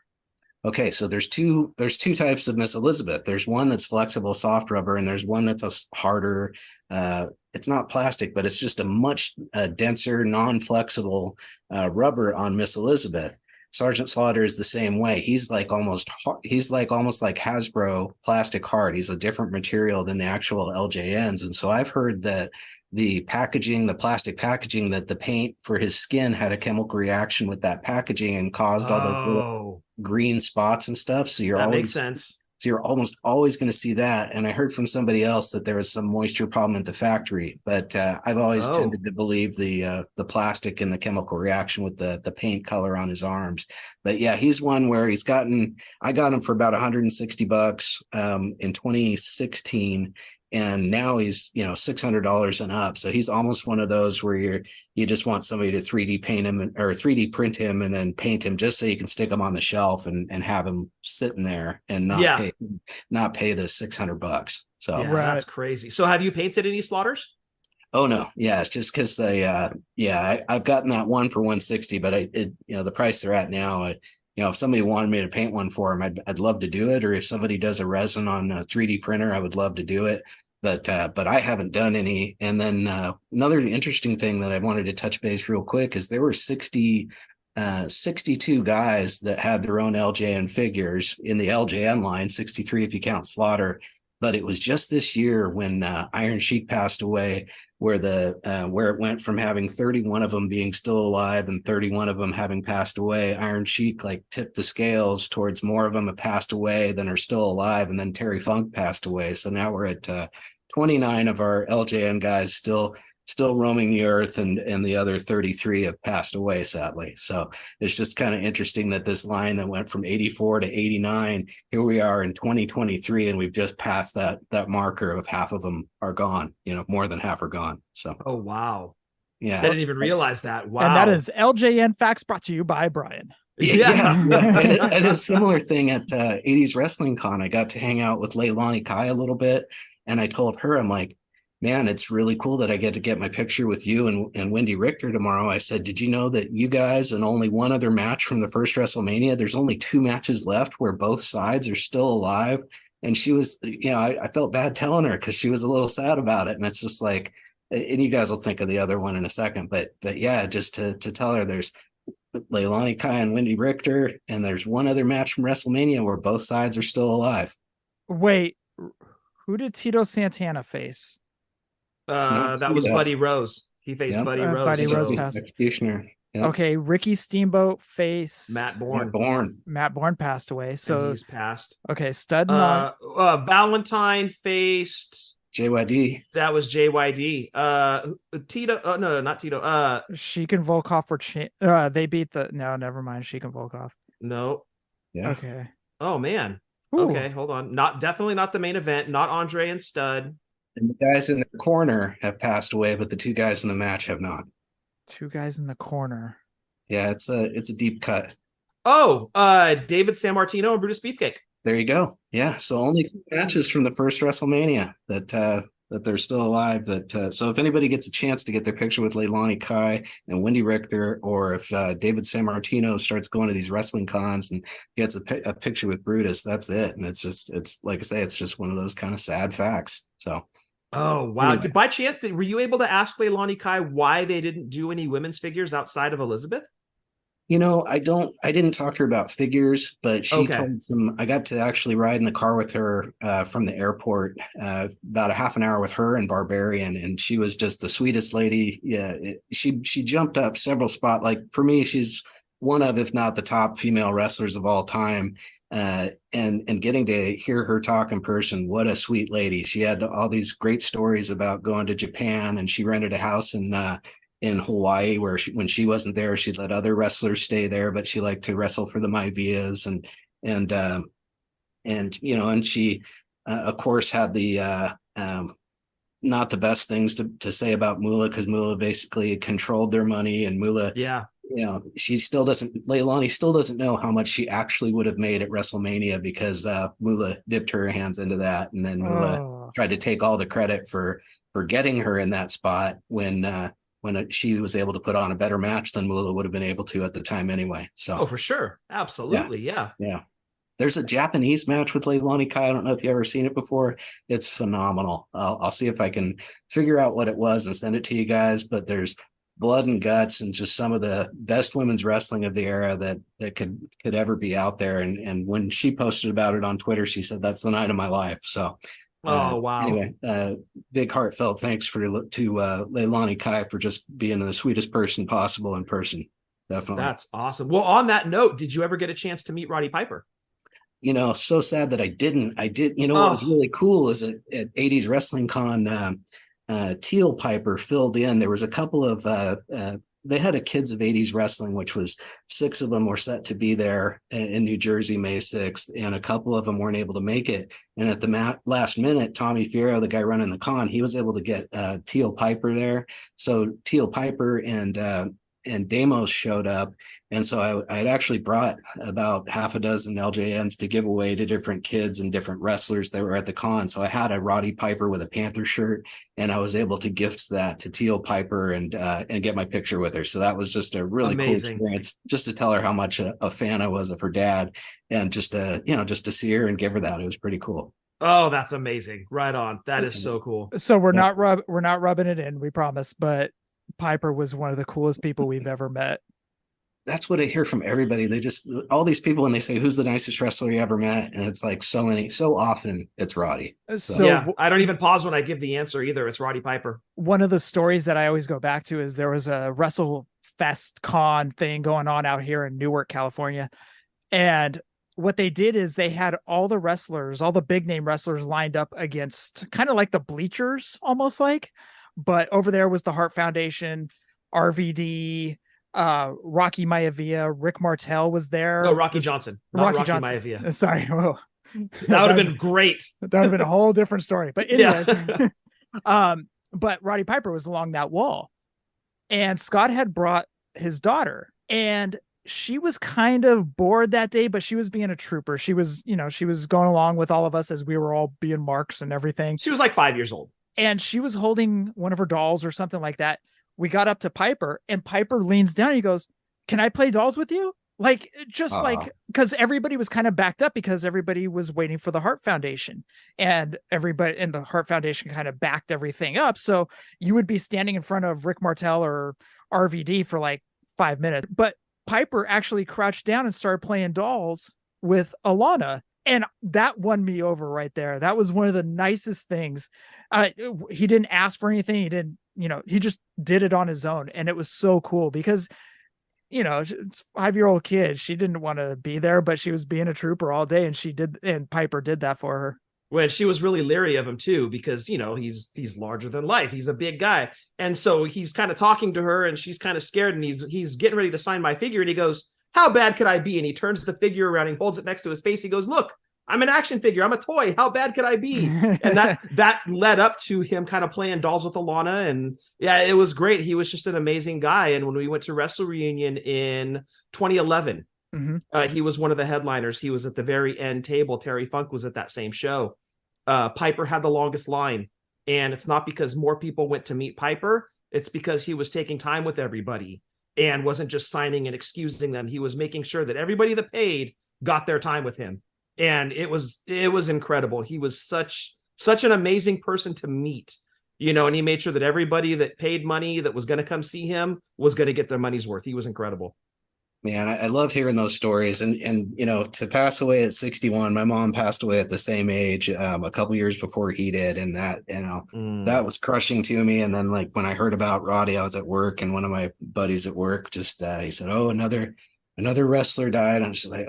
Okay, so there's two types of Miss Elizabeth. There's one that's flexible soft rubber, and there's one that's a harder. It's not plastic, but it's just a much denser, non-flexible rubber on Miss Elizabeth. Sergeant Slaughter is the same way. He's like almost like Hasbro plastic hard. He's a different material than the actual LJNs, and so I've heard that the packaging, the plastic packaging, that the paint for his skin had a chemical reaction with that packaging and caused all those little green spots and stuff. So that makes sense. So you're almost always going to see that. And I heard from somebody else that there was some moisture problem at the factory, but I've always tended to believe the plastic and the chemical reaction with the paint color on his arms. But yeah, he's one where I got him for about $160 in 2016. And now he's, $600 and up. So he's almost one of those where you just want somebody to 3D paint him or 3D print him and then paint him just so you can stick him on the shelf and have him sitting there and not pay the $600. So that's crazy. So have you painted any slaughters? Oh no, yeah, it's just because I've gotten that one for 160, but the price they're at now. If somebody wanted me to paint one for him, I'd love to do it. Or if somebody does a resin on a 3D printer, I would love to do it. But I haven't done any. And then another interesting thing that I wanted to touch base real quick is there were 62 guys that had their own LJN figures in the LJN line, 63 if you count Slaughter. But it was just this year when Iron Sheik passed away, where it went from having 31 of them being still alive and 31 of them having passed away. Iron Sheik tipped the scales towards more of them have passed away than are still alive, and then Terry Funk passed away. So now we're at 29 of our LJN guys still roaming the earth, and the other 33 have passed away, sadly. So it's just kind of interesting that this line that went from 84 to 89, here we are in 2023, and we've just passed that marker of half of them are gone, more than half are gone. So, oh, wow. Yeah. I didn't even realize that. Wow. And that is LJN Facts, brought to you by Brian. Yeah. And a similar thing at 80s Wrestling Con, I got to hang out with Leilani Kai a little bit, and I told her, I'm like, man, it's really cool that I get to get my picture with you and Wendy Richter tomorrow. I said, did you know that you guys and only one other match from the first WrestleMania, there's only 2 matches left where both sides are still alive? And she was, I felt bad telling her because she was a little sad about it. And it's just like, and you guys will think of the other one in a second, but yeah, just to tell her there's Leilani Kai and Wendy Richter, and there's one other match from WrestleMania where both sides are still alive. Wait, who did Tito Santana face? That was Buddy Rose. He faced Buddy Rose. Buddy Rose passed. Executioner. Yep. Okay, Ricky Steamboat faced Matt Bourne. Matt Bourne passed away. So he's passed. Okay, Stud. Valentine faced JYD. That was JYD. Tito. No, not Tito. Sheik and Volkov they beat no, never mind. Sheik and Volkov. No. Yeah. Okay. Oh man. Ooh. Okay, hold on. Definitely not the main event. Not Andre and Stud. And the guys in the corner have passed away, but the 2 guys in the match have not. 2 guys in the corner. Yeah, it's a deep cut. Oh, David Sammartino and Brutus Beefcake. There you go. Yeah, so only 2 matches from the first WrestleMania that they're still alive. So if anybody gets a chance to get their picture with Leilani Kai and Wendy Richter, or if David Sammartino starts going to these wrestling cons and gets a picture with Brutus, that's it. And it's like I say, it's just one of those kind of sad facts. So. Oh, wow. Anyway. By chance, were you able to ask Leilani Kai why they didn't do any women's figures outside of Elizabeth? I didn't talk to her about figures, but she told I got to actually ride in the car with her from the airport, about a half an hour with her and Barbarian. And she was just the sweetest lady. Yeah. She jumped up several spots. Like for me, she's one of, if not the top female wrestlers of all time. And getting to hear her talk in person, what a sweet lady. She had all these great stories about going to Japan, and she rented a house in Hawaii where when she wasn't there, she'd let other wrestlers stay there, but she liked to wrestle for the Maivias and she of course had the not the best things to say about Moolah, because Moolah basically controlled their money, and Moolah, Leilani still doesn't know how much she actually would have made at WrestleMania, because Moolah dipped her hands into that, and then Moolah tried to take all the credit for getting her in that spot when she was able to put on a better match than Moolah would have been able to at the time anyway. So for sure, absolutely, yeah. There's a Japanese match with Leilani Kai. I don't know if you've ever seen it before. It's phenomenal. I'll see if I can figure out what it was and send it to you guys. But there's blood and guts and just some of the best women's wrestling of the era that could ever be out there. And when she posted about it on Twitter, she said, "That's the night of my life." So, wow. Anyway, big heartfelt thanks to Leilani Kai for just being the sweetest person possible in person. Definitely. That's awesome. Well, on that note, did you ever get a chance to meet Roddy Piper? So sad that I didn't. I did. What was really cool is at 80s Wrestling Con, Teal Piper filled in. There was a couple of, they had a Kids of 80s Wrestling, which was 6 of them were set to be there in New Jersey, May 6th, and a couple of them weren't able to make it. And at the last minute, Tommy Fierro, the guy running the con, he was able to get Teal Piper there. So Teal Piper and Damos showed up. And so I had actually brought about half a dozen LJNs to give away to different kids and different wrestlers that were at the con. So I had a Roddy Piper with a Panther shirt, and I was able to gift that to Teal Piper and get my picture with her. So that was just a really cool experience, just to tell her how much a fan I was of her dad, and just to see her and give her that. It was pretty cool. Oh, that's amazing. Right on. That is so cool. So we're not rubbing it in, we promise, but Piper was one of the coolest people we've ever met. That's what I hear from everybody. They just, all these people, when they say, "Who's the nicest wrestler you ever met?" And it's like so often it's Roddy. So yeah, I don't even pause when I give the answer either. It's Roddy Piper. One of the stories that I always go back to is there was a Wrestle Fest con thing going on out here in Newark, California. And what they did is they had all the wrestlers, all the big name wrestlers lined up against kind of like the bleachers, almost like, but over there was the Hart Foundation, RVD, Rocky Maivia, Rick Martel was there. No, Rocky Johnson. Rocky Maivia. Sorry. Whoa. That would have been great. That would have been a whole different story. But anyways, but Roddy Piper was along that wall, and Scott had brought his daughter, and she was kind of bored that day, but she was being a trooper. She was going along with all of us as we were all being marks and everything. She was like 5 years old, and she was holding one of her dolls or something like that. We got up to Piper, and Piper leans down and he goes, "Can I play dolls with you?" Like, just like, because everybody was kind of backed up because everybody was waiting for the Hart Foundation, and everybody in the Hart Foundation kind of backed everything up. So you would be standing in front of Rick Martel or RVD for like 5 minutes. But Piper actually crouched down and started playing dolls with Alana. And that won me over right there. That was one of the nicest things. He didn't ask for anything. He didn't, he just did it on his own. And it was so cool because, it's a 5-year-old kid. She didn't want to be there, but she was being a trooper all day. And Piper did that for her. Well, she was really leery of him too, because, he's larger than life. He's a big guy. And so he's kind of talking to her and she's kind of scared, and he's getting ready to sign my figure. And he goes, "How bad could I be?" And he turns the figure around and holds it next to his face. He goes, "Look, I'm an action figure. I'm a toy. How bad could I be?" And that led up to him kind of playing dolls with Alana. And yeah, it was great. He was just an amazing guy. And when we went to Wrestle Reunion in 2011, he was one of the headliners. He was at the very end table. Terry Funk was at that same show. Piper had the longest line. And it's not because more people went to meet Piper. It's because he was taking time with everybody and wasn't just signing and excusing them. He was making sure that everybody that paid got their time with him. And it was incredible. He was such an amazing person to meet, and he made sure that everybody that paid money that was going to come see him was going to get their money's worth. He was incredible. Man, I love hearing those stories. And to pass away at 61, my mom passed away at the same age, a couple years before he did. And that, that was crushing to me. And then like when I heard about Roddy, I was at work, and one of my buddies at work just, he said, "Oh, another another wrestler died. I'm just like,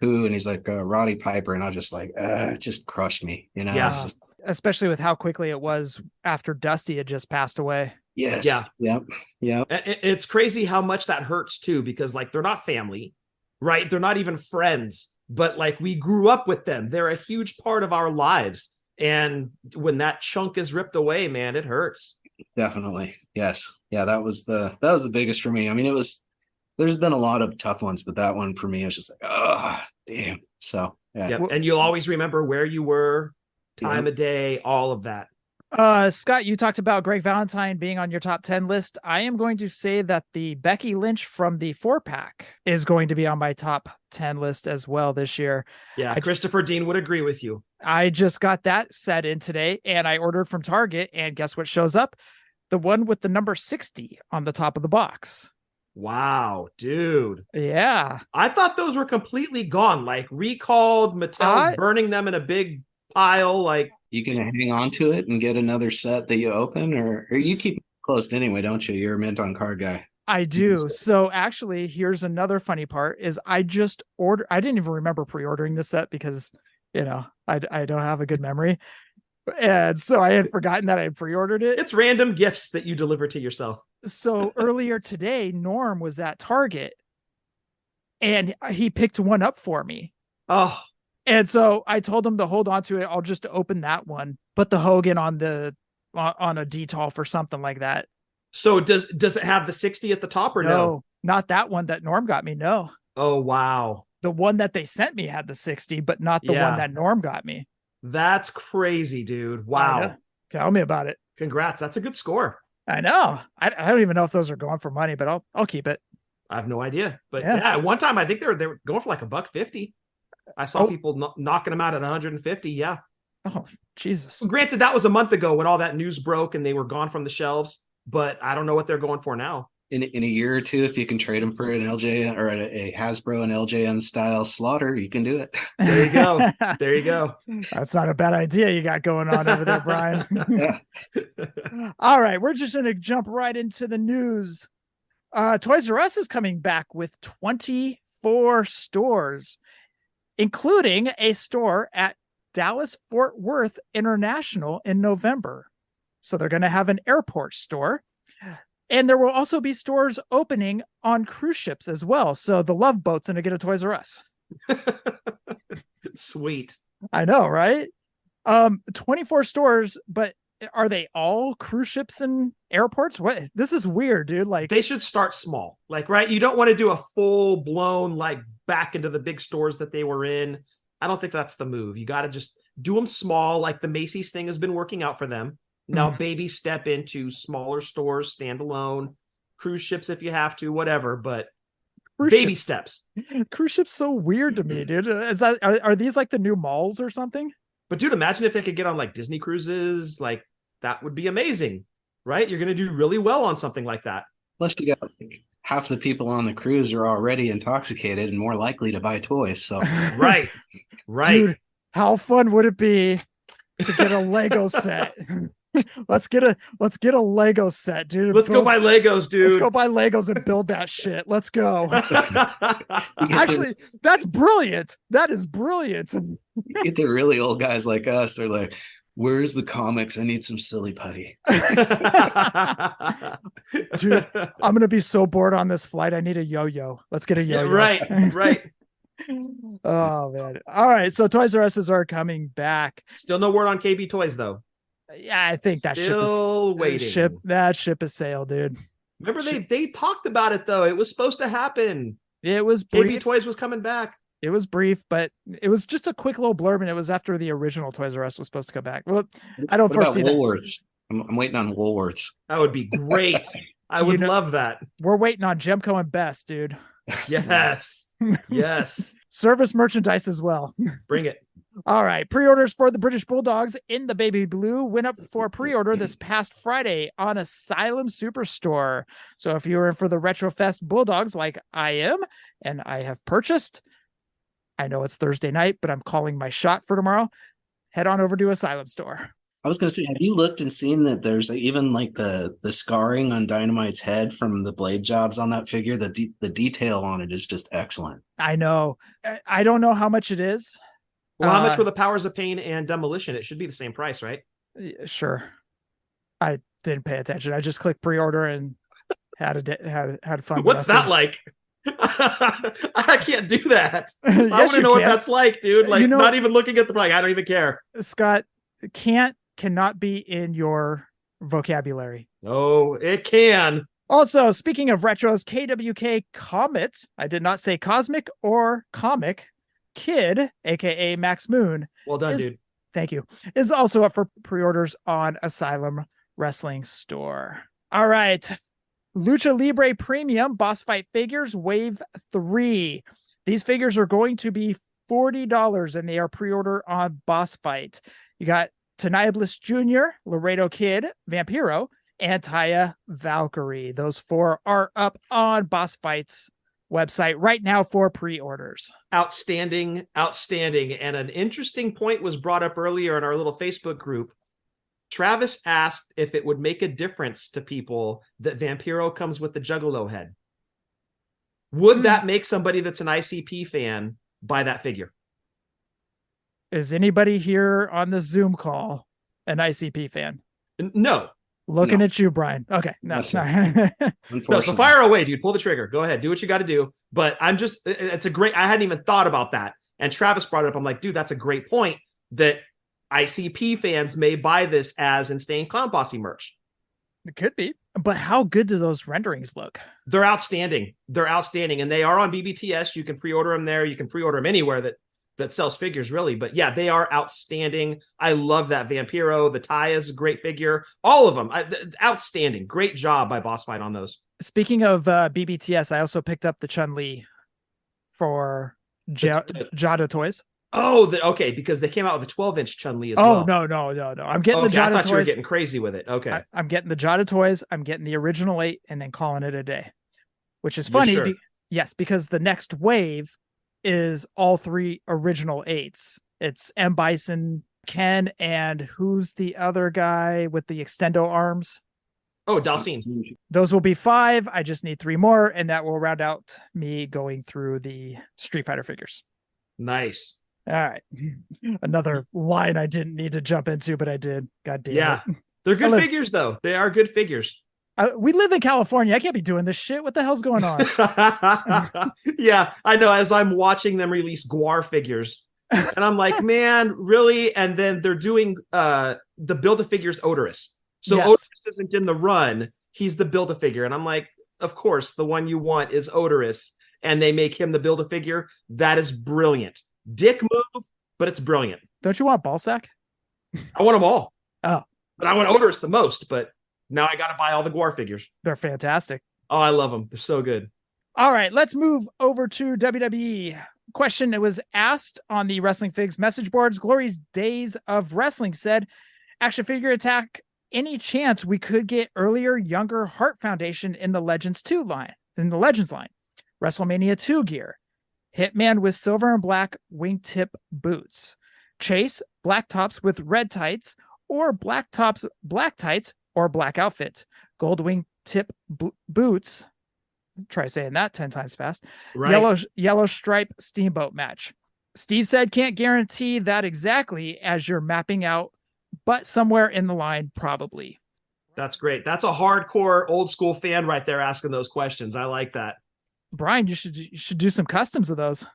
who? And he's like, Roddy Piper. And I was just like, it just crushed me, you know? Yeah. It's just, Especially with how quickly it was after Dusty had just passed away. yes. Yeah. Yep. It's crazy how much that hurts too, because like they're not family, right? They're not even friends, but like we grew up with them. They're a huge part of our lives. And when that chunk is ripped away, man, it hurts. Definitely. Yes. Yeah. That was the biggest for me. I mean, there's been a lot of tough ones, but that one for me was just like, oh, damn. So, yeah. Yep. And you'll always remember where you were, time of day, all of that. Scott, you talked about Greg Valentine being on your top 10 list. I am going to say that the Becky Lynch from the 4-pack is going to be on my top 10 list as well this year. Yeah, Christopher Dean would agree with you. I just got that set in today and I ordered from Target, and guess what shows up? The one with the number 60 on the top of the box. Wow, dude. Yeah. I thought those were completely gone, like recalled. Mattel's burning them in a big pile. Like, you can hang on to it and get another set that you open, or you keep it closed anyway, don't you? You're a mint on card guy. I do. So actually, here's another funny part is I just ordered. I didn't even remember pre-ordering this set because, you know, I don't have a good memory. And so I had forgotten that I had pre-ordered it. It's random gifts that you deliver to yourself. So earlier today, Norm was at Target and he picked one up for me. Oh, and so I told him to hold on to it. I'll just open that one, put the Hogan on a detolf or something like that. So does it have the 60 at the top or no? Not that one that Norm got me. No. Oh, wow. The one that they sent me had the 60, but not the one that Norm got me. That's crazy, dude. Wow. Tell me about it. Congrats. That's a good score. I know. I don't even know if those are going for money, but I'll keep it. I have no idea. But yeah, at one time I think they were going for like $150. I saw people knocking them out at 150. Yeah. Oh, Jesus. Granted, that was a month ago when all that news broke and they were gone from the shelves, but I don't know what they're going for now. In a year or two, if you can trade them for an LJN or a Hasbro and LJN style slaughter, you can do it. There you go. There you go. That's not a bad idea you got going on over there, Brian. Yeah. All right. We're just going to jump right into the news. Toys R Us is coming back with 24 stores, including a store at Dallas Fort Worth International in November. So they're going to have an airport store. And there will also be stores opening on cruise ships as well. So the Love Boat's going to get a Toys R Us. Sweet. I know, right? 24 stores, but are they all cruise ships and airports? What? This is weird, dude. Like, they should start small. Like, right? You don't want to do a full blown, like, back into the big stores that they were in. I don't think that's the move. You got to just do them small. Like the Macy's thing has been working out for them. Now, baby step into smaller stores, standalone, cruise ships if you have to, whatever, but baby steps. Cruise ships so weird to me, dude. Are these like the new malls or something? But dude, imagine if they could get on like Disney cruises. Like, that would be amazing, right? You're going to do really well on something like that. Plus, you got like half the people on the cruise are already intoxicated and more likely to buy toys. So right. Dude, how fun would it be to get a Lego set? Let's get a Lego set, dude. Let's go buy Legos, dude. Let's go buy Legos and build that shit. Let's go. Actually, that's brilliant. That is brilliant. You get the really old guys like us. They're like, where's the comics? I need some silly putty. Dude, I'm going to be so bored on this flight. I need a yo-yo. Let's get a yo-yo. Yeah, right. Oh, man. All right. So Toys R Us are coming back. Still no word on KB Toys, though. Yeah, I think that Still waiting. That ship is sailed, dude. Remember they talked about it though. It was supposed to happen. It was brief. KB Toys was coming back. It was brief, but it was just a quick little blurb, and it was after the original Toys R Us was supposed to come back. Well, I don't foresee that. Woolworths? I'm waiting on Woolworths. That would be great. I would love that. We're waiting on Gemco and Best, dude. Yes. Yes. Service merchandise as well. Bring it. All right. Pre-orders for the British Bulldogs in the baby blue went up for pre-order this past Friday on Asylum Superstore. So if you're in for the Retrofest Bulldogs like I am, and I have purchased, I know it's Thursday night, but I'm calling my shot for tomorrow. Head on over to Asylum Store. I was gonna say, have you looked and seen that there's even like the scarring on Dynamite's head from the blade jobs on that figure? The detail on it is just excellent. I know. I don't know how much it is. Well, how much were the Powers of Pain and Demolition? It should be the same price, right? Sure. I didn't pay attention. I just clicked pre-order and had fun. What's that like? I can't do that. I Yes, want to you know what can. that's like, dude. Like, not even looking at the like, I don't even care. Scott, cannot be in your vocabulary. No, it can. Also, speaking of retros, KWK Comet, I did not say cosmic or comic, Kid, aka Max Moon. Well done, dude. Thank you. Is also up for pre-orders on Asylum Wrestling Store. All right. Lucha Libre Premium Boss Fight Figures Wave 3. These figures are going to be $40 and they are pre-order on Boss Fight. You got Tenaya Bliss Jr., Laredo Kid, Vampiro, and Taya Valkyrie. Those 4 are up on Boss Fight's website right now for pre-orders. Outstanding. And an interesting point was brought up earlier in our little Facebook group. Travis asked if it would make a difference to people that Vampiro comes with the Juggalo head. Would that make somebody that's an ICP fan buy that figure? Is anybody here on the Zoom call an ICP fan? No. Looking at you, Brian. Okay. No, Yes, no. No, so fire away, dude. Pull the trigger. Go ahead. Do what you got to do. But I hadn't even thought about that. And Travis brought it up. I'm like, dude, that's a great point that ICP fans may buy this as Insane Clown Posse merch. It could be. But how good do those renderings look? They're outstanding. And they are on BBTS. You can pre-order them there. You can pre-order them anywhere that sells figures, really. But yeah, they are outstanding. I love that Vampiro. The Ty is a great figure. All of them. Outstanding. Great job by Boss Fight on those. Speaking of BBTS, I also picked up the Chun-Li for Jada Toys. Oh, okay, because they came out with a 12-inch Chun-Li as well. Oh, no. I'm getting the Jada I thought Toys. you were getting crazy with it. Okay. I'm getting the Jada Toys. I'm getting the original 8 and then calling it a day, which is funny. Sure? Yes, because the next wave is all 3 original 8s. It's M. Bison, Ken, and who's the other guy with the extendo arms? Oh, Dalcine. Those will be 5. I just need 3 more, and that will round out me going through the Street Fighter figures. Nice. All right. Another line I didn't need to jump into, but I did. God damn it. They're good figures, though. They are good figures. We live in California. I can't be doing this shit. What the hell's going on? Yeah, I know. As I'm watching them release Guar figures, and I'm like, man, really? And then they're doing the Build-A-Figures Odorous. So Yes. Odorous isn't in the run. He's the Build-A-Figure. And I'm like, of course, the one you want is Odorous. And they make him the Build-A-Figure. That is brilliant. Dick move, but it's brilliant. Don't you want Ballsack? I want them all. Oh. But I want Odorous the most. But now I got to buy all the Guar figures. They're fantastic. Oh, I love them. They're so good. All right, let's move over to WWE. Question that was asked on the Wrestling Figs message boards. Glory's Days of Wrestling said, Action Figure Attack, any chance we could get earlier, younger Hart Foundation in the Legends line? WrestleMania 2 gear. Hitman with silver and black wingtip boots. Chase, black tops with red tights, or black tops, black tights, or black outfit. Gold wingtip boots. Try saying that 10 times fast. Right. Yellow stripe steamboat match. Steve said can't guarantee that exactly as you're mapping out, but somewhere in the line, probably. That's great. That's a hardcore old school fan right there asking those questions. I like that. Brian, you should do some customs of those.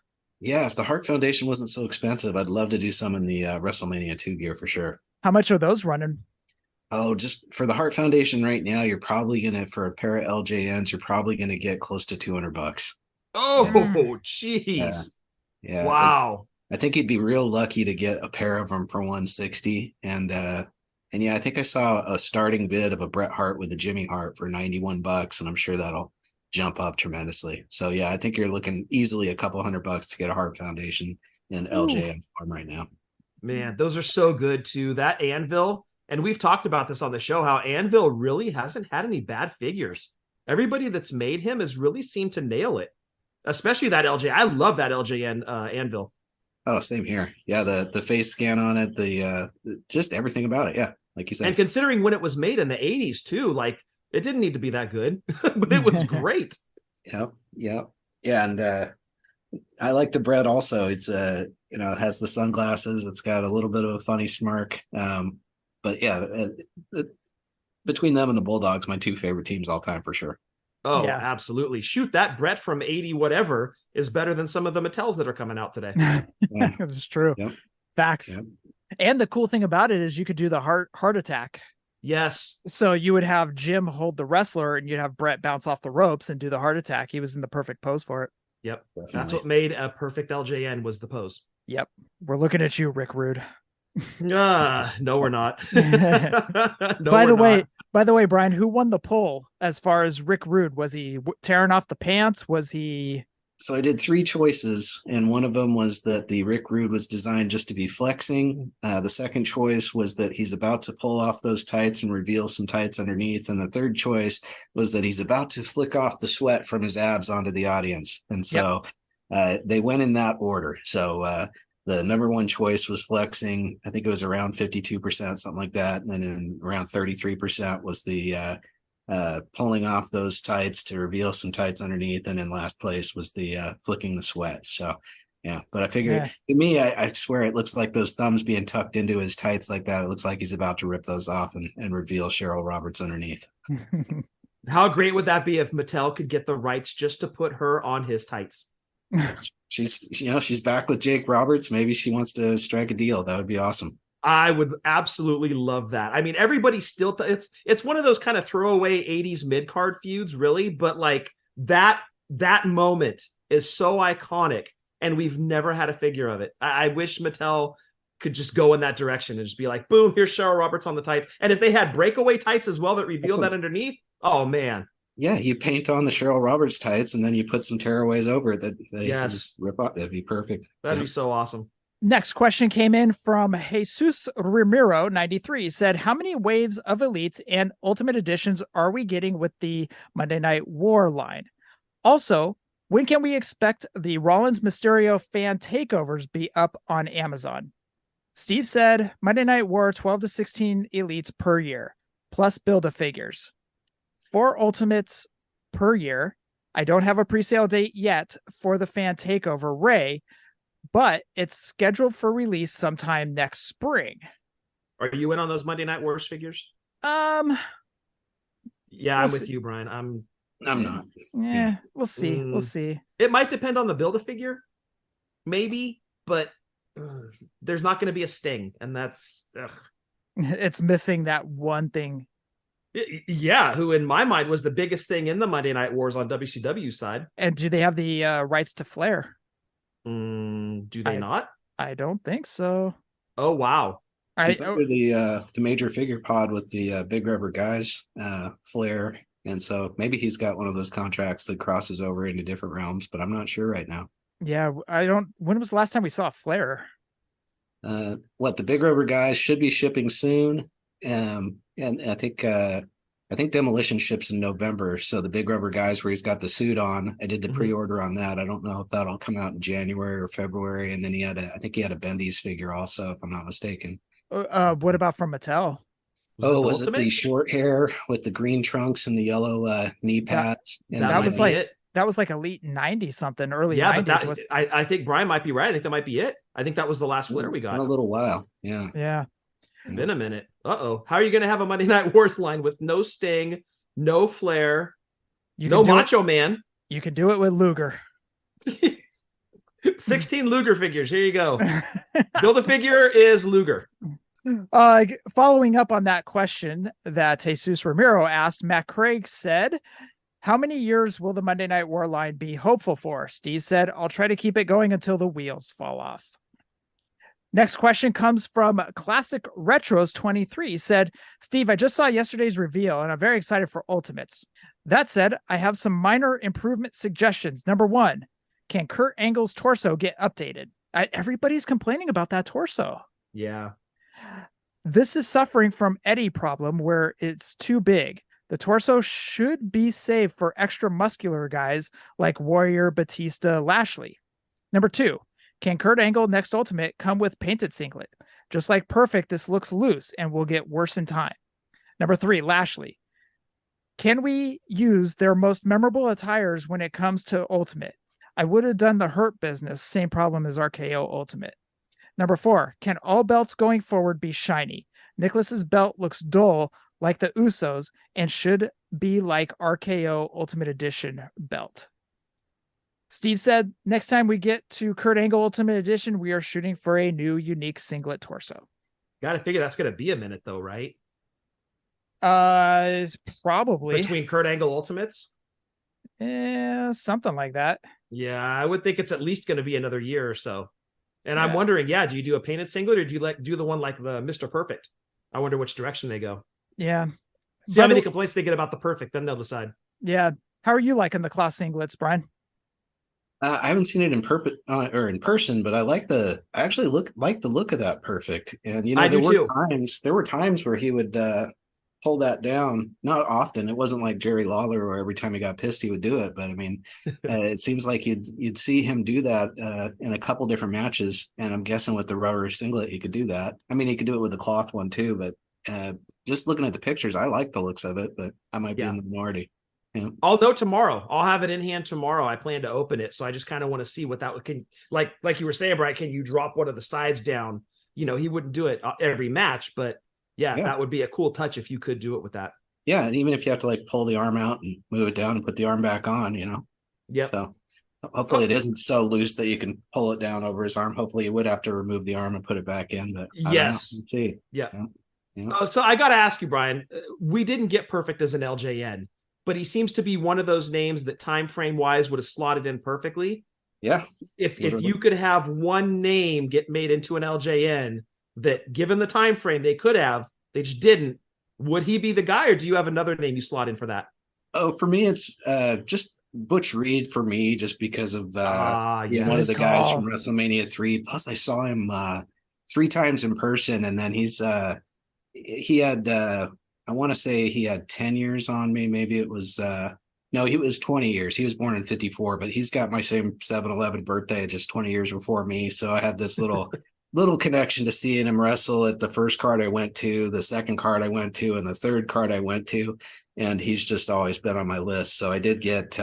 Yeah, if the Hart Foundation wasn't so expensive, I'd love to do some in the WrestleMania 2 gear for sure. How much are those running? Oh, just for the Hart Foundation right now, you're probably gonna, for a pair of LJNs, you're probably gonna get close to $200. Oh, jeez. Yeah. Wow. I think you'd be real lucky to get a pair of them for $160. And yeah, I think I saw a starting bid of a Bret Hart with a Jimmy Hart for $91, and I'm sure that'll jump up tremendously. So yeah, I think you're looking easily a couple $100 to get a Hart Foundation in LJN form right now. Man, those are so good too. That Anvil, and we've talked about this on the show, how Anvil really hasn't had any bad figures. Everybody that's made him has really seemed to nail it, especially that LJ. I love that LJN Anvil. Oh, same here. Yeah, the face scan on it, the just everything about it. Yeah, like you said. And considering when it was made in the 80s too, like it didn't need to be that good, but it was great. Yeah. And I like the Brett also. It's it has the sunglasses. It's got a little bit of a funny smirk. But yeah, between them and the Bulldogs, my two favorite teams all time for sure. Oh, Yeah. absolutely. Shoot, that Brett from 80 whatever is better than some of the Mattels that are coming out today. Yeah. It's true. Yep. Facts. Yep. And the cool thing about it is you could do the heart attack. Yes. So you would have Jim hold the wrestler and you'd have Brett bounce off the ropes and do the heart attack. He was in the perfect pose for it. Yep. Definitely. That's what made a perfect LJN was the pose. Yep. We're looking at you, Rick Rude. No, we're not. By the way, Brian, who won the poll as far as Rick Rude? Was he tearing off the pants? Was he? So I did 3 choices, and one of them was that the Rick Rude was designed just to be flexing. The second choice was that he's about to pull off those tights and reveal some tights underneath. And the third choice was that he's about to flick off the sweat from his abs onto the audience. And so they went in that order. So the number one choice was flexing. I think it was around 52%, something like that. And then around 33% was the pulling off those tights to reveal some tights underneath. And in last place was the flicking the sweat. So yeah, but I figured to me, I swear it looks like those thumbs being tucked into his tights like that. It looks like he's about to rip those off and reveal Cheryl Roberts underneath. How great would that be if Mattel could get the rights just to put her on his tights? She's back with Jake Roberts. Maybe she wants to strike a deal. That would be awesome. I would absolutely love that. I mean, everybody still it's one of those kind of throwaway 80s mid-card feuds, really, but like that moment is so iconic, and we've never had a figure of it. I wish Mattel could just go in that direction and just be like, boom, here's Cheryl Roberts on the tights. And if they had breakaway tights as well that revealed that underneath, oh man. Yeah, you paint on the Cheryl Roberts tights and then you put some tearaways over it that they rip off. That'd be perfect. That'd be so awesome. Next question came in from Jesus Ramiro 93. Said, how many waves of elites and ultimate editions are we getting with the Monday Night War line? Also, when can we expect the Rollins Mysterio fan takeovers be up on Amazon? Steve said, Monday Night War 12 to 16 elites per year, plus Build-A-Figures. 4 ultimates per year. I don't have a pre-sale date yet for the fan takeover Ray, but it's scheduled for release sometime next spring. Are you in on those Monday Night Wars figures? Yeah, I'm with you, Brian. I'm not. Yeah, we'll see. We'll see. It might depend on the Build-A-Figure, maybe, but there's not going to be a Sting, and that's it's missing that one thing. Yeah, who in my mind was the biggest thing in the Monday Night Wars on WCW side. And do they have the rights to Flair? Do they not? I don't think so. Oh wow! He's under the major figure pod with the Big Rubber Guys, Flair, and so maybe he's got one of those contracts that crosses over into different realms, but I'm not sure right now. Yeah, I don't. When was the last time we saw Flair? The Big Rubber Guys should be shipping soon. And I think Demolition ships in November. So the Big Rubber Guys where he's got the suit on, I did the pre-order on that. I don't know if that'll come out in January or February. And then I think he had a bendies figure also, if I'm not mistaken. What about from Mattel? Was it the short hair with the green trunks and the yellow knee pads? That was like Elite 90 something, early 90s. I think Brian might be right. I think that might be it. I think that was the last Flair we got. In a little while. Yeah. Yeah. It's been a minute. How are you going to have a Monday Night Wars line with no Sting, no Flair, no Macho Man? You can do it with Luger. 16 Luger figures. Here you go. Build-A-Figure is Luger. Following up on that question that Jesus Ramiro asked, Matt Craig said, how many years will the Monday Night War line be hopeful for? Steve said, I'll try to keep it going until the wheels fall off. Next question comes from Classic Retros 23. Said, Steve, I just saw yesterday's reveal and I'm very excited for Ultimates. That said, I have some minor improvement suggestions. Number 1, can Kurt Angle's torso get updated? Everybody's complaining about that torso. Yeah. This is suffering from Eddie problem where it's too big. The torso should be saved for extra muscular guys like Warrior, Batista, Lashley. Number 2, Can Kurt Angle next Ultimate come with painted singlet? Just like Perfect, this looks loose and will get worse in time. Number 3, Lashley. Can we use their most memorable attires when it comes to Ultimate? I would have done the Hurt Business, same problem as RKO Ultimate. Number 4, can all belts going forward be shiny? Nicholas's belt looks dull like the Usos and should be like RKO Ultimate Edition belt. Steve said, next time we get to Kurt Angle Ultimate Edition, we are shooting for a new unique singlet torso. Got to figure that's going to be a minute though, right? Is probably between Kurt Angle Ultimates. Something like that. Yeah, I would think it's at least going to be another year or so. And I'm wondering, do you do a painted singlet or do you do the one like the Mr. Perfect? I wonder which direction they go. Yeah. See how many complaints they get about the Perfect, then they'll decide. Yeah. How are you liking the cloth singlets, Brian? I haven't seen it in person, but I like the look of that Perfect. And there were times where he would pull that down. Not often. It wasn't like Jerry Lawler where every time he got pissed he would do it, but I mean it seems like you'd see him do that in a couple different matches, and I'm guessing with the rubber singlet he could do that. I mean, he could do it with the cloth one too, but just looking at the pictures, I like the looks of it, but I might be in the minority. Yeah. I'll know tomorrow. I'll have it in hand tomorrow. I plan to open it, so I just kind of want to see what that can like you were saying, Brian. Can you drop one of the sides down? You know, he wouldn't do it every match, but yeah, that would be a cool touch if you could do it with that. Yeah, and even if you have to like pull the arm out and move it down and put the arm back on, you know. Yeah. So hopefully it isn't so loose that you can pull it down over his arm. Hopefully you would have to remove the arm and put it back in, but yes. Let's see. Yeah. So I got to ask you, Brian, we didn't get Perfect as an LJN, but he seems to be one of those names that time frame wise would have slotted in perfectly. Yeah. If you could have one name get made into an LJN that, given the time frame they just didn't, would he be the guy, or do you have another name you slot in for that? Oh, for me, it's just Butch Reed for me, just because of one of the guys from WrestleMania 3. Plus, I saw him 3 times in person, and then he had I want to say he had 10 years on me. Maybe it was no, he was 20 years. He was born in 54, but he's got my same 7/11 birthday, just 20 years before me. So I had this little connection to seeing him wrestle at the first card I went to, the second card I went to, and the third card I went to. And he's just always been on my list. So I did get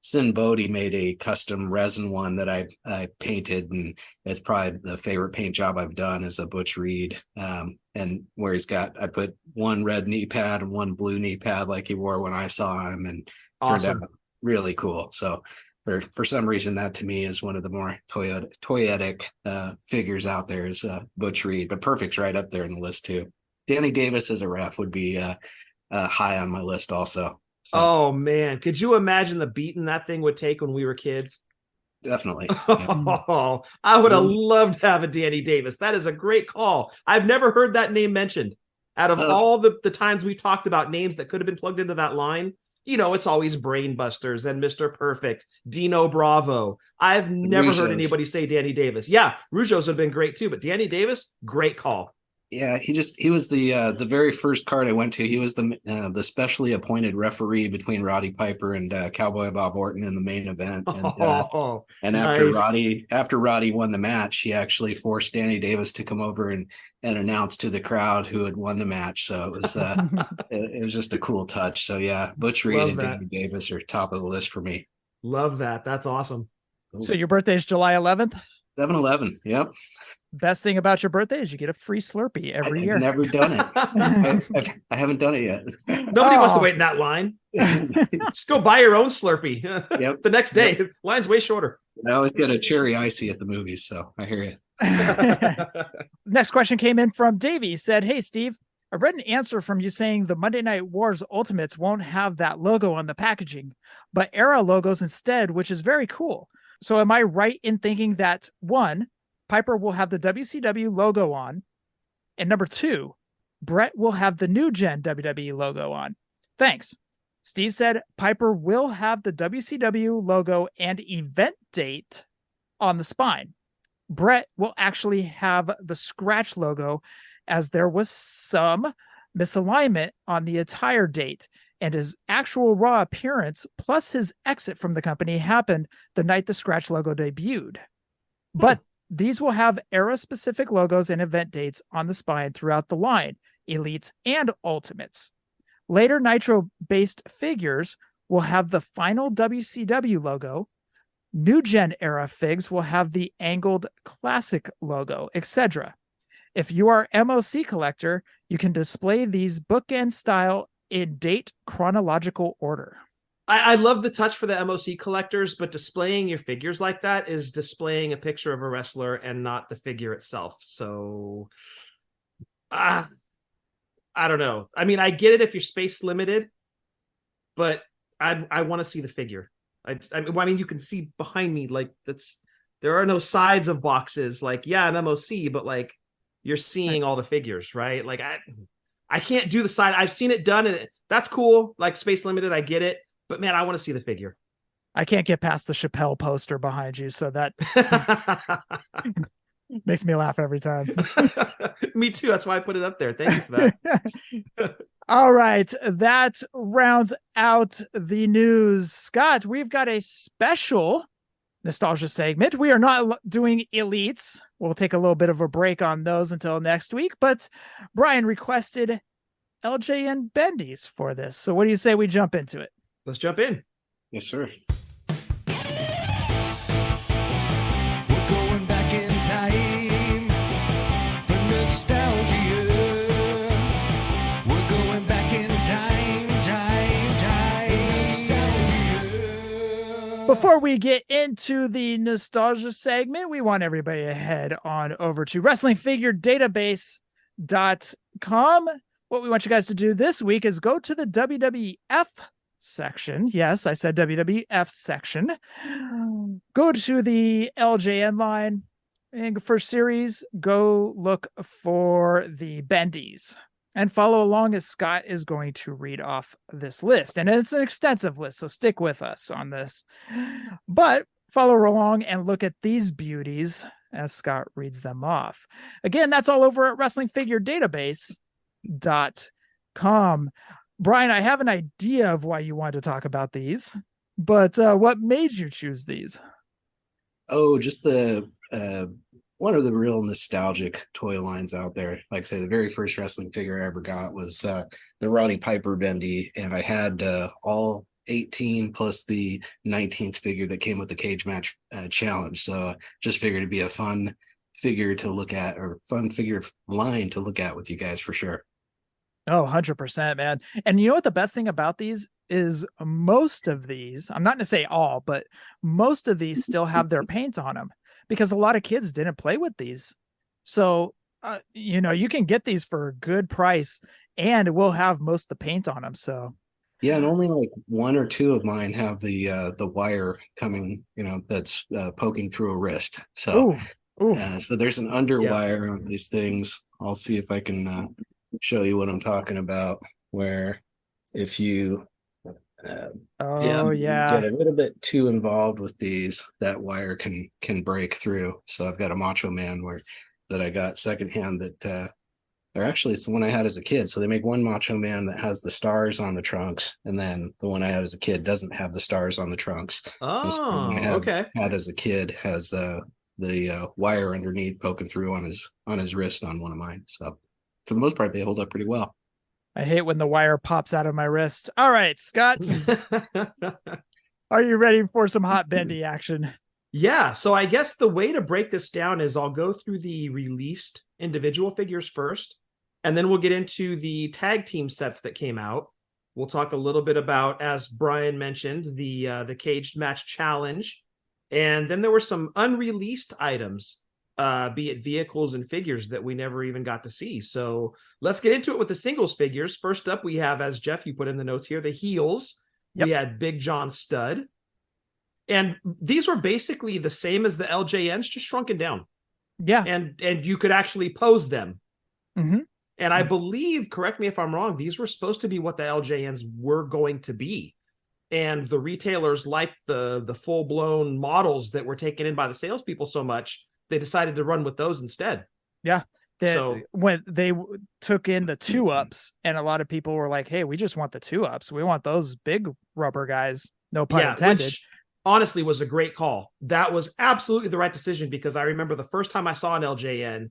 Sin Bodhi made a custom resin one that I painted, and it's probably the favorite paint job I've done is a Butch Reed. And where I put one red knee pad and one blue knee pad like he wore when I saw him, and awesome. Turned out really cool. So for some reason, that to me is one of the more toyetic figures out there is Butch Reed, but Perfect's right up there in the list too. Danny Davis as a ref would be high on my list also. So. Oh man, could you imagine the beating that thing would take when we were kids? Definitely. Oh, I would have loved to have a Danny Davis. That is a great call. I've never heard that name mentioned. Out of all the times we talked about names that could have been plugged into that line, you know, it's always Brainbusters and Mr. Perfect, Dino Bravo. I've never heard anybody say Danny Davis. Yeah, Rougeau's would have been great too, but Danny Davis, great call. Yeah, he was the very first card I went to. He was the specially appointed referee between Roddy Piper and Cowboy Bob Orton in the main event. And after Roddy won the match, he actually forced Danny Davis to come over and announce to the crowd who had won the match. So it was it was just a cool touch. So yeah, Butch Reed and Danny Davis are top of the list for me. Love that. That's awesome. So your birthday is July 11th? 7/11. Yep. Best thing about your birthday is you get a free Slurpee every year. I've never done it. I haven't done it yet. Nobody wants to wait in that line. Just go buy your own Slurpee. Yep. The next day, line's way shorter. I always get a cherry icy at the movies, so I hear you. Next question came in from Davey. He said, "Hey, Steve, I read an answer from you saying the Monday Night Wars Ultimates won't have that logo on the packaging, but Era logos instead, which is very cool. So am I right in thinking that 1, Piper will have the WCW logo on, and number 2, Brett will have the new gen WWE logo on? Thanks." Steve said Piper will have the WCW logo and event date on the spine. Brett will actually have the scratch logo, as there was some misalignment on the attire date, and his actual Raw appearance plus his exit from the company happened the night the scratch logo debuted. But These will have era-specific logos and event dates on the spine throughout the line, Elites and Ultimates. Later Nitro-based figures will have the final WCW logo. New Gen era figs will have the angled classic logo, etc. If you are MOC collector, you can display these bookend style in date chronological order. I love the touch for the MOC collectors, but displaying your figures like that is displaying a picture of a wrestler and not the figure itself. So, I don't know. I mean, I get it if you're space limited, but I want to see the figure. I mean, you can see behind me, like there are no sides of boxes. Like, yeah, I'm MOC, but like you're seeing all the figures, right? Like I can't do the side. I've seen it done, and that's cool. Like space limited, I get it. But man, I want to see the figure. I can't get past the Chappelle poster behind you, so that makes me laugh every time. Me too. That's why I put it up there. Thank you for that. All right. That rounds out the news. Scott, we've got a special nostalgia segment. We are not doing Elites. We'll take a little bit of a break on those until next week. But Brian requested LJN bendies for this. So what do you say we jump into it? Let's jump in. Yes, sir. We're going back in time for nostalgia. We're going back in time, nostalgia. Before we get into the nostalgia segment, we want everybody to head on over to wrestlingfiguredatabase.com. What we want you guys to do this week is go to the WWF section. Yes, I said WWF section. Go to the LJN line, and for series, go look for the bendies and follow along as Scott is going to read off this list. And it's an extensive list, so stick with us on this. But follow along and look at these beauties as Scott reads them off. Again, that's all over at wrestlingfiguredatabase.com. Brian, I have an idea of why you wanted to talk about these, but what made you choose these? Oh, just the one of the real nostalgic toy lines out there. Like I say, the very first wrestling figure I ever got was the Roddy Piper bendy, and I had all 18 plus the 19th figure that came with the cage match challenge. So just figured it'd be a fun figure to look at, or fun figure line to look at with you guys for sure. Oh, 100%, man. And you know what the best thing about these is? Most of these, I'm not going to say all, but most of these still have their paint on them because a lot of kids didn't play with these. So, you can get these for a good price and it will have most of the paint on them. So, yeah, and only like one or two of mine have the wire coming, that's poking through a wrist. So, so there's an underwire on these things. I'll see if I can show you what I'm talking about, where if you get a little bit too involved with these, that wire can break through. So I've got a Macho Man that I got secondhand that or actually it's the one I had as a kid. So they make one Macho Man that has the stars on the trunks, and then the one I had as a kid doesn't have the stars on the trunks. Okay. Had as a kid has the wire underneath poking through on his wrist on one of mine. So for the most part, they hold up pretty well. I hate when the wire pops out of my wrist. All right, Scott, are you ready for some hot bendy action? Yeah. So I guess the way to break this down is I'll go through the released individual figures first, and then we'll get into the tag team sets that came out. We'll talk a little bit about, as Brian mentioned, the caged match challenge, and then there were some unreleased items, be it vehicles and figures that we never even got to see. So let's get into it with the singles figures. First up, we have, as Jeff, you put in the notes here, the heels. Yep. We had Big John Studd. And these were basically the same as the LJNs, just shrunken down. Yeah. And you could actually pose them. Mm-hmm. And I believe, correct me if I'm wrong, these were supposed to be what the LJNs were going to be. And the retailers liked the full-blown models that were taken in by the salespeople so much, they decided to run with those instead. Yeah. So when they took in the 2-ups, and a lot of people were like, hey, we just want the 2-ups. We want those big rubber guys. No pun intended. Which, honestly was a great call. That was absolutely the right decision, because I remember the first time I saw an LJN,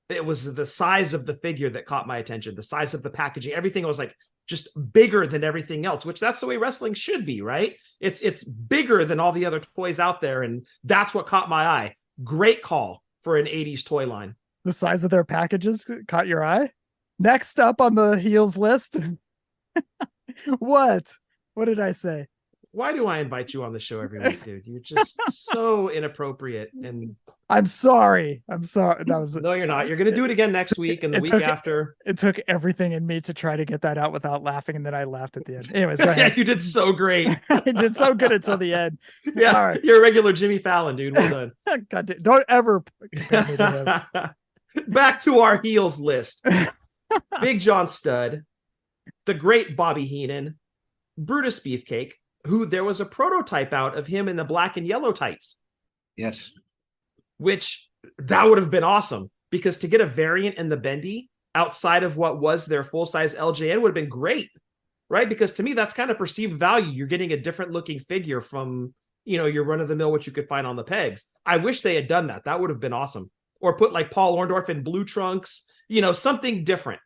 it was the size of the figure that caught my attention, the size of the packaging, everything was like just bigger than everything else, which that's the way wrestling should be, right? It's bigger than all the other toys out there, and that's what caught my eye. Great call for an 80s toy line. The size of their packages caught your eye? Next up on the heels list. What did I say? Why do I invite you on the show every week, dude? You're just so inappropriate. And I'm sorry. That was no, you're not. You're gonna do it again next week and the week after. It took everything in me to try to get that out without laughing, and then I laughed at the end. Anyways, go ahead. Yeah, you did so great. I did so good until the end. Yeah, all right. You're a regular Jimmy Fallon, dude. Well done. God damn, don't ever compare me to him. Back to our heels list. Big John Studd, the great Bobby Heenan, Brutus Beefcake, who there was a prototype out of him in the black and yellow tights. Yes. Which that would have been awesome, because to get a variant in the bendy outside of what was their full-size LJN would have been great, right? Because to me, that's kind of perceived value. You're getting a different looking figure from, your run-of-the-mill, what you could find on the pegs. I wish they had done that. That would have been awesome. Or put like Paul Orndorff in blue trunks, something different.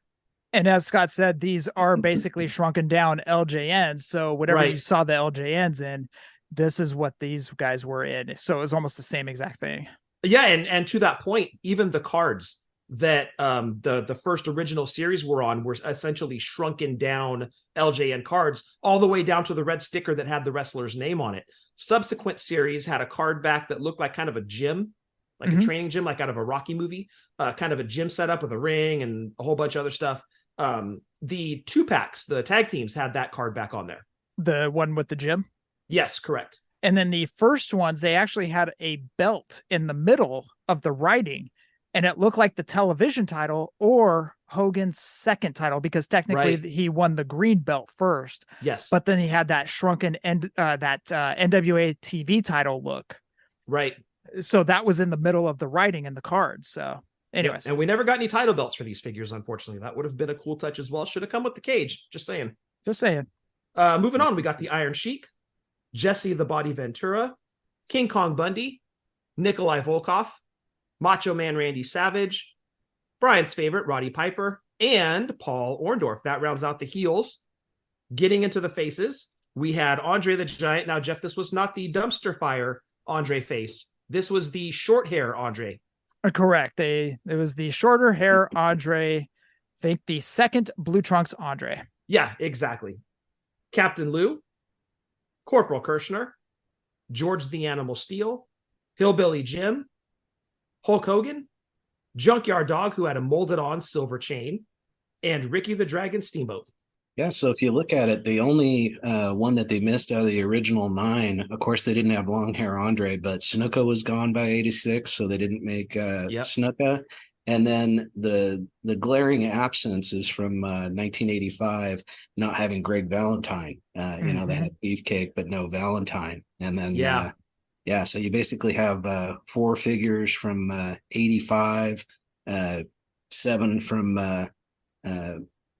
And as Scott said, these are basically shrunken down LJNs. So whatever you saw the LJNs in, this is what these guys were in. So it was almost the same exact thing. Yeah, and to that point, even the cards that the first original series were on were essentially shrunken down LJN cards, all the way down to the red sticker that had the wrestler's name on it. Subsequent series had a card back that looked like kind of a gym, like a training gym, like out of a Rocky movie, kind of a gym setup with a ring and a whole bunch of other stuff. The 2-packs, the tag teams, had that card back on there. The one with the gym? Yes, correct. And then the first ones, they actually had a belt in the middle of the writing, and it looked like the television title or Hogan's second title, because technically he won the green belt first. Yes. But then he had that shrunken NWA TV title look. Right. So that was in the middle of the writing in the cards. So anyways. Yep. And we never got any title belts for these figures, unfortunately. That would have been a cool touch as well. Should have come with the cage. Just saying. Moving on, we got the Iron Sheik, Jesse the Body Ventura, King Kong Bundy, Nikolai Volkov, Macho Man Randy Savage, Brian's favorite Roddy Piper, and Paul Orndorff. That rounds out the heels. Getting into the faces, we had Andre the Giant. Now, Jeff, this was not the dumpster fire Andre face. This was the short hair Andre. Correct. It was the shorter hair Andre. Think the second Blue Trunks Andre. Yeah, exactly. Captain Lou, Corporal Kirshner, George the Animal Steel, Hillbilly Jim, Hulk Hogan, Junkyard Dog, who had a molded on silver chain, and Ricky the Dragon Steamboat. Yeah, so if you look at it, the only one that they missed out of the original 9, of course, they didn't have long hair Andre, but Snuka was gone by 86, so they didn't make Snuka. And then the glaring absence is from 1985, not having Greg Valentine. They had Beefcake, but no Valentine. And then, so you basically have 4 figures from 85, 7 from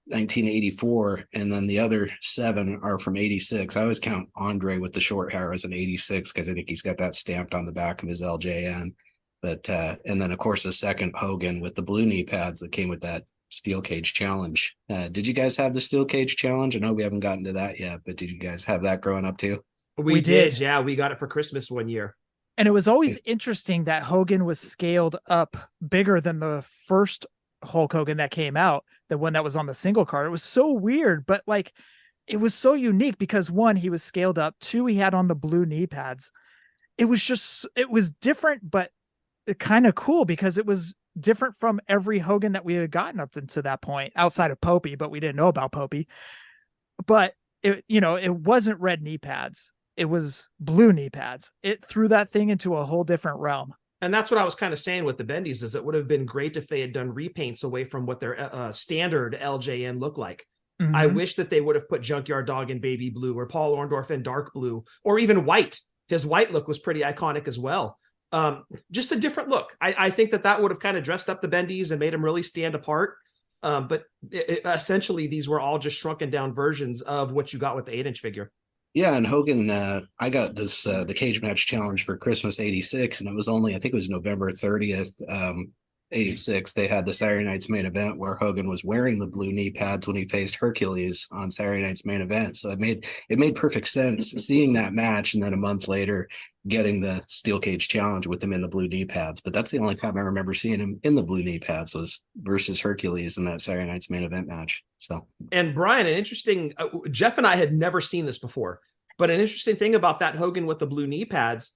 1984, and then the other 7 are from 86. I always count Andre with the short hair as an 86 because I think he's got that stamped on the back of his LJN. But and then of course the second Hogan with the blue knee pads that came with that steel cage challenge. Did you guys have the steel cage challenge? I know we haven't gotten to that yet, but did you guys have that growing up too? We did. Yeah, we got it for Christmas one year. And it was always interesting that Hogan was scaled up bigger than the first Hulk Hogan that came out, the one that was on the single card. It was so weird, but like it was so unique because 1, he was scaled up, 2, he had on the blue knee pads. It was different, but kind of cool because it was different from every Hogan that we had gotten up to that point outside of Popey, but we didn't know about Popey. But it wasn't red knee pads. It was blue knee pads. It threw that thing into a whole different realm. And that's what I was kind of saying with the bendies, is it would have been great if they had done repaints away from what their standard LJN looked like. Mm-hmm. I wish that they would have put Junkyard Dog in baby blue, or Paul Orndorff in dark blue, or even white. His white look was pretty iconic as well. Just a different look. I think that would have kind of dressed up the bendies and made them really stand apart. But essentially these were all just shrunken down versions of what you got with the 8-inch figure. Yeah, and Hogan, I got this the cage match challenge for Christmas '86, and it was only, I think it was November 30th, '86. They had the Saturday Night's Main Event where Hogan was wearing the blue knee pads when he faced Hercules on Saturday Night's Main Event. So it made perfect sense seeing that match, and then a month later getting the steel cage challenge with him in the blue knee pads. But that's the only time I remember seeing him in the blue knee pads was versus Hercules in that Saturday Night's Main Event match. So, and Brian, an interesting, Jeff and I had never seen this before, but an interesting thing about that Hogan with the blue knee pads,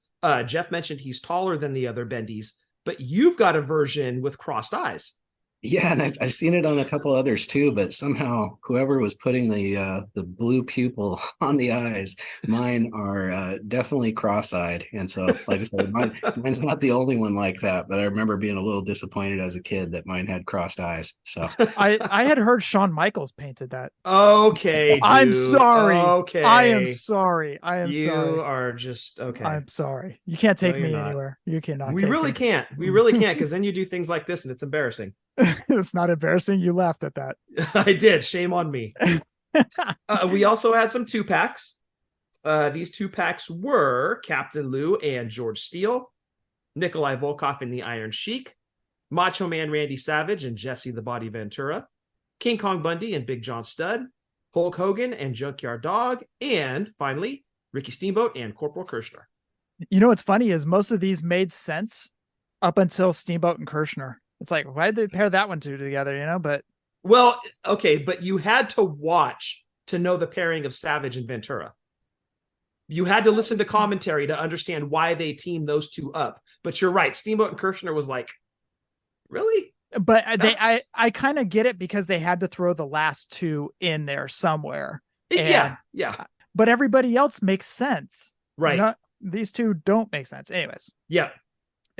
Jeff mentioned he's taller than the other bendies, but you've got a version with crossed eyes. yeah, and I've seen it on a couple others too, but somehow whoever was putting the blue pupil on the eyes, mine are definitely cross-eyed, and so like I said, mine's not the only one like that. But I remember being a little disappointed as a kid that mine had crossed eyes. So I had heard Shawn Michaels painted that. Okay, dude. I'm sorry. Okay, I am sorry. You sorry. are just okay. I'm sorry. You can't take No, you're me not. anywhere. You cannot. We take really me. can't. We really can't, because then you do things like this and it's embarrassing. It's not embarrassing. You laughed at that. I did. Shame on me. We also had some 2-packs. These 2-packs were Captain Lou and George Steele, Nikolai Volkov and the Iron Sheik, Macho Man Randy Savage and Jesse the Body Ventura, King Kong Bundy and Big John Studd, Hulk Hogan and Junkyard Dog, and finally, Ricky Steamboat and Corporal Kirshner. You know what's funny is most of these made sense up until Steamboat and Kirshner. It's like, why did they pair that one two together, you know? But well, okay, but you had to watch to know the pairing of Savage and Ventura. You had to listen to commentary to understand why they teamed those two up. But you're right, Steamboat and Kirshner was like, really? But I kind of get it because they had to throw the last two in there somewhere. Yeah. But everybody else makes sense. Right. These two don't make sense. Anyways. Yeah.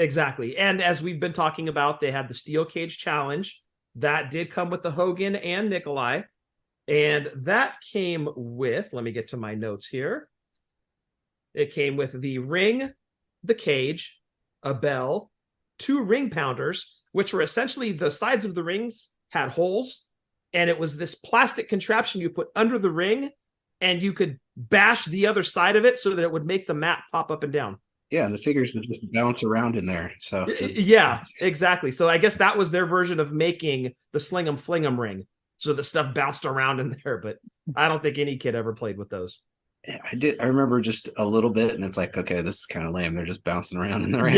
Exactly. And as we've been talking about, they had the steel cage challenge that did come with the Hogan and Nikolai. And that came with, let me get to my notes here. It came with the ring, the cage, a bell, 2 ring pounders, which were essentially the sides of the rings had holes. And it was this plastic contraption you put under the ring and you could bash the other side of it so that it would make the mat pop up and down. yeah, and the figures would just bounce around in there. So yeah, exactly. So I guess that was their version of making the Sling 'em Fling 'em ring. So the stuff bounced around in there, but I don't think any kid ever played with those. Yeah, I did. I remember just a little bit, and it's like, okay, this is kind of lame. They're just bouncing around in the ring.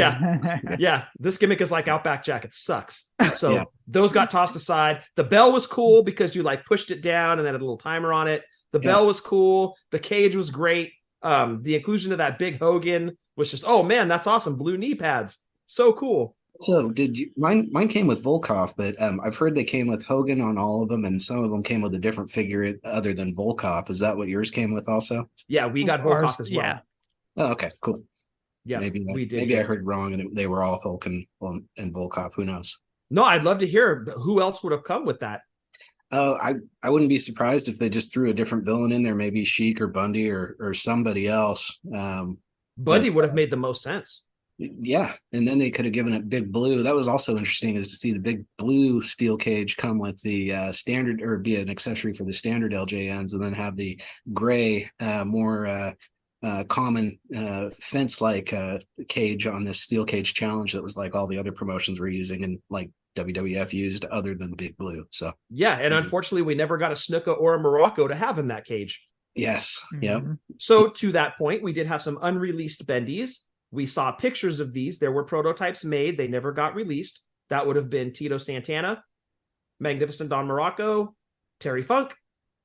Yeah. This gimmick is like Outback Jack. It sucks. So those got tossed aside. The bell was cool because you like pushed it down and then had a little timer on it. The bell was cool. The cage was great. The inclusion of that big Hogan was just, oh man, that's awesome. Blue knee pads. So cool. So did you, mine came with Volkov, but I've heard they came with Hogan on all of them, and some of them came with a different figure other than Volkov. Is that what yours came with also? Yeah, we got Volkov as well. Yeah. Oh, okay, cool. Yeah, maybe we did. Maybe I heard wrong, and they were all Hulk and Volkov. Who knows? No, I'd love to hear who else would have come with that. Oh, I wouldn't be surprised if they just threw a different villain in there, maybe Sheik or Bundy or somebody else. Bundy would have made the most sense. Yeah, and then they could have given it Big Blue. That was also interesting, is to see the Big Blue steel cage come with the standard, or be an accessory for the standard LJNs, and then have the gray, more common fence-like cage on this steel cage challenge that was like all the other promotions were using, and like WWF used, other than Big Blue. So yeah, and unfortunately, we never got a Snuka or a Morocco to have in that cage. Yes, yep. So to that point, we did have some unreleased bendies. We saw pictures of these. There were prototypes made. They never got released. That would have been Tito Santana, Magnificent Don Morocco, Terry Funk,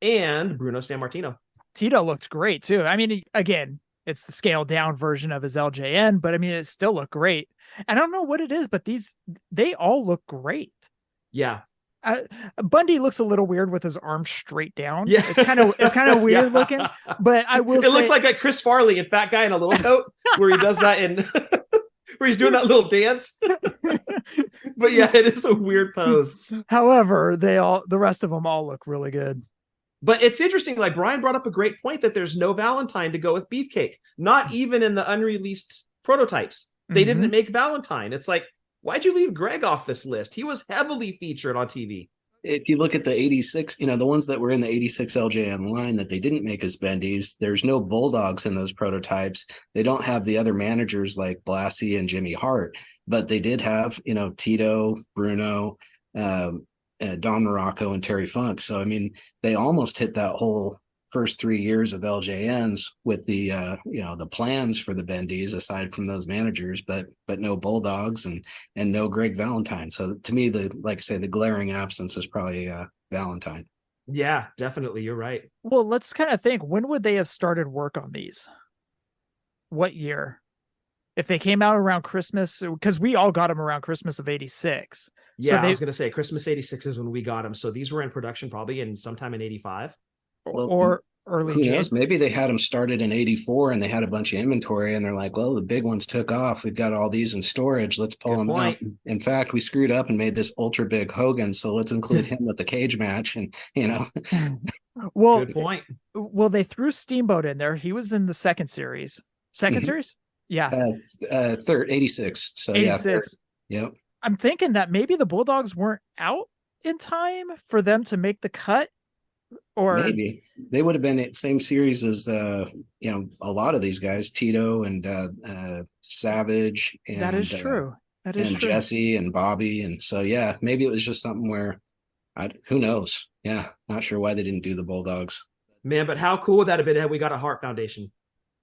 and Bruno Sammartino. Tito looked great too. I mean, again, it's the scaled down version of his LJN, but I mean, it still looked great. I don't know what it is, but they all look great. Yeah. Bundy looks a little weird with his arms straight down. Yeah, it's kind of weird looking. But I will. It looks like a Chris Farley and fat guy in a little coat where he does that in where he's doing that little dance. But yeah, it is a weird pose. However, the rest of them all look really good. But it's interesting. Like Brian brought up a great point that there's no Valentine to go with Beefcake. Not even in the unreleased prototypes. They didn't make Valentine. It's like, why'd you leave Greg off this list? He was heavily featured on TV. if you look at the 86, the ones that were in the 86 LJN line that they didn't make as bendies, there's no bulldogs in those prototypes. They don't have the other managers like Blassie and Jimmy Hart, but they did have, Tito, Bruno, Don Morocco, and Terry Funk. So, I mean, they almost hit that whole first 3 years of LJNs with the the plans for the bendies aside from those managers, but no bulldogs and no Greg Valentine. So to me, the glaring absence is probably Valentine. Yeah, definitely, you're right. Well, let's kind of think, when would they have started work on these? What year? If they came out around Christmas, because we all got them around Christmas of 86. Yeah, I was going to say Christmas 86 is when we got them. So these were in production probably in sometime in 85. Well, or early. Who knows? Maybe they had them started in 84 and they had a bunch of inventory and they're like, well, the big ones took off. We've got all these in storage. Let's pull them out. In fact, we screwed up and made this ultra big Hogan. So let's include him with the cage match. And, Well, good point. Well, they threw Steamboat in there. He was in the second series. Series? Yeah. Third, 86. So 86. Yeah. Yep. I'm thinking that maybe the Bulldogs weren't out in time for them to make the cut. Or maybe they would have been same series as a lot of these guys, Tito and Savage, and that is true. That is and true. Jesse and Bobby, and so maybe it was just something where who knows? Yeah, not sure why they didn't do the Bulldogs. Man, but how cool would that have been had we got a Hart Foundation?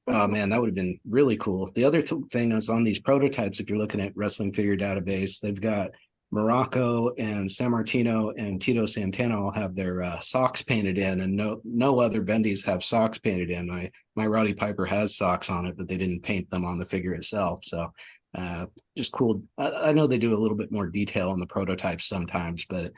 Oh man, that would have been really cool. The other thing is on these prototypes, if you're looking at Wrestling Figure Database, they've got Morocco and San Martino and Tito Santana all have their socks painted in, and no other bendies have socks painted in. My Roddy Piper has socks on it, but they didn't paint them on the figure itself. So just cool. I know they do a little bit more detail on the prototypes sometimes, but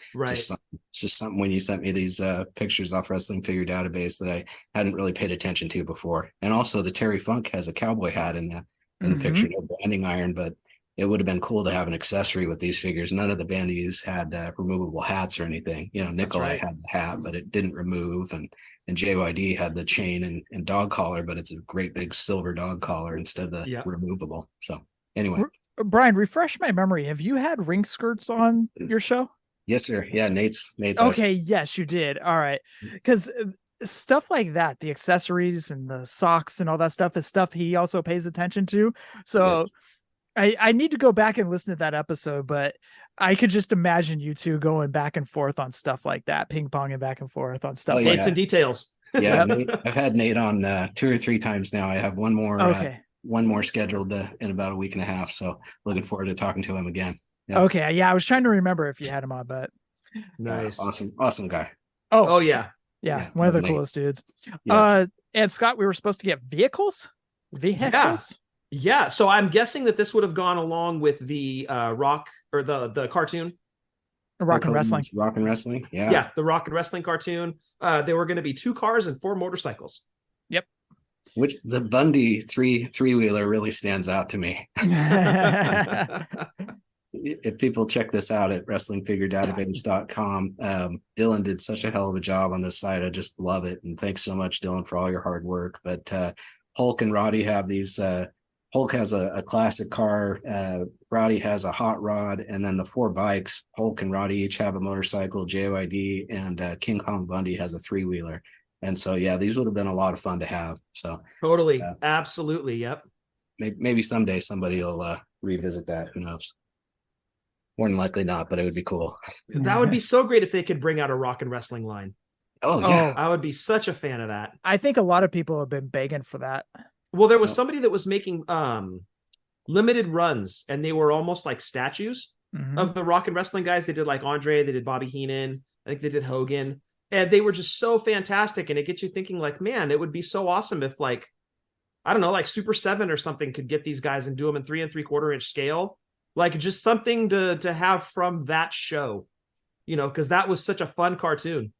just something when you sent me these pictures off Wrestling Figure Database that I hadn't really paid attention to before. And also the Terry Funk has a cowboy hat in the picture, no branding iron, but it would have been cool to have an accessory with these figures. None of the bendies had removable hats or anything. Nikolai had the hat, but it didn't remove. And JYD had the chain and dog collar, but it's a great big silver dog collar instead of the removable. So anyway. Brian, refresh my memory. Have you had ring skirts on your show? Yes, sir. Yeah, Nate's. Okay, yes, you did. All right. Because stuff like that, the accessories and the socks and all that stuff is stuff he also pays attention to. So yes. I need to go back and listen to that episode, but I could just imagine you two going back and forth on stuff like that, ping-ponging back and forth on stuff. Dates and details. Yeah, I've had Nate on 2 or 3 times now. I have one more scheduled in about a week and a half, so looking forward to talking to him again. Yep. Okay, yeah, I was trying to remember if you had him on, but nice, awesome guy. Oh yeah, one of the coolest dudes. Yeah, and Scott, we were supposed to get vehicles. Yeah, so I'm guessing that this would have gone along with the rock or the cartoon. Rock and Wrestling. Rock and Wrestling. Yeah. Yeah, the Rock and Wrestling cartoon. There were going to be 2 cars and 4 motorcycles. Yep. Which the Bundy three-wheeler really stands out to me. If people check this out at wrestlingfiguredatabase.com, Dylan did such a hell of a job on this site. I just love it. And thanks so much, Dylan, for all your hard work. But Hulk and Roddy have these Hulk has a classic car, Roddy has a hot rod, and then the 4 bikes, Hulk and Roddy each have a motorcycle, JYD, and King Kong Bundy has a 3-wheeler. And so, yeah, these would have been a lot of fun to have. So totally. Absolutely. Yep. Maybe someday somebody will revisit that. Who knows? More than likely not, but it would be cool. That would be so great if they could bring out a Rock and Wrestling line. Oh, yeah. I would be such a fan of that. I think a lot of people have been begging for that. Well, there was somebody that was making limited runs, and they were almost like statues of the Rock and Wrestling guys. They did like Andre, they did Bobby Heenan, I think they did Hogan, and they were just so fantastic. And it gets you thinking, like, man, it would be so awesome if, like, I don't know, like Super 7 or something could get these guys and do them in 3 3/4 inch scale, like just something to have from that show, because that was such a fun cartoon.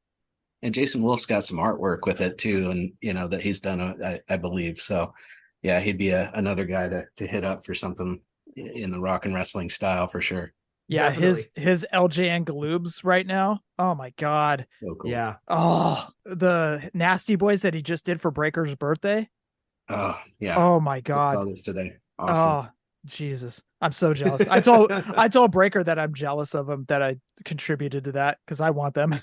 And Jason Wolf's got some artwork with it too, and that he's done, I believe. So, yeah, he'd be another guy to hit up for something in the Rock and Wrestling style for sure. Yeah, Definitely. his LJN Galoobs right now. Oh my God. So cool. Yeah. Oh, the Nasty Boys that he just did for Breaker's birthday. Oh yeah. Oh my I God. saw this today. Awesome. Oh, Jesus, I'm so jealous. I told Breaker that I'm jealous of them, that I contributed to that because I want them.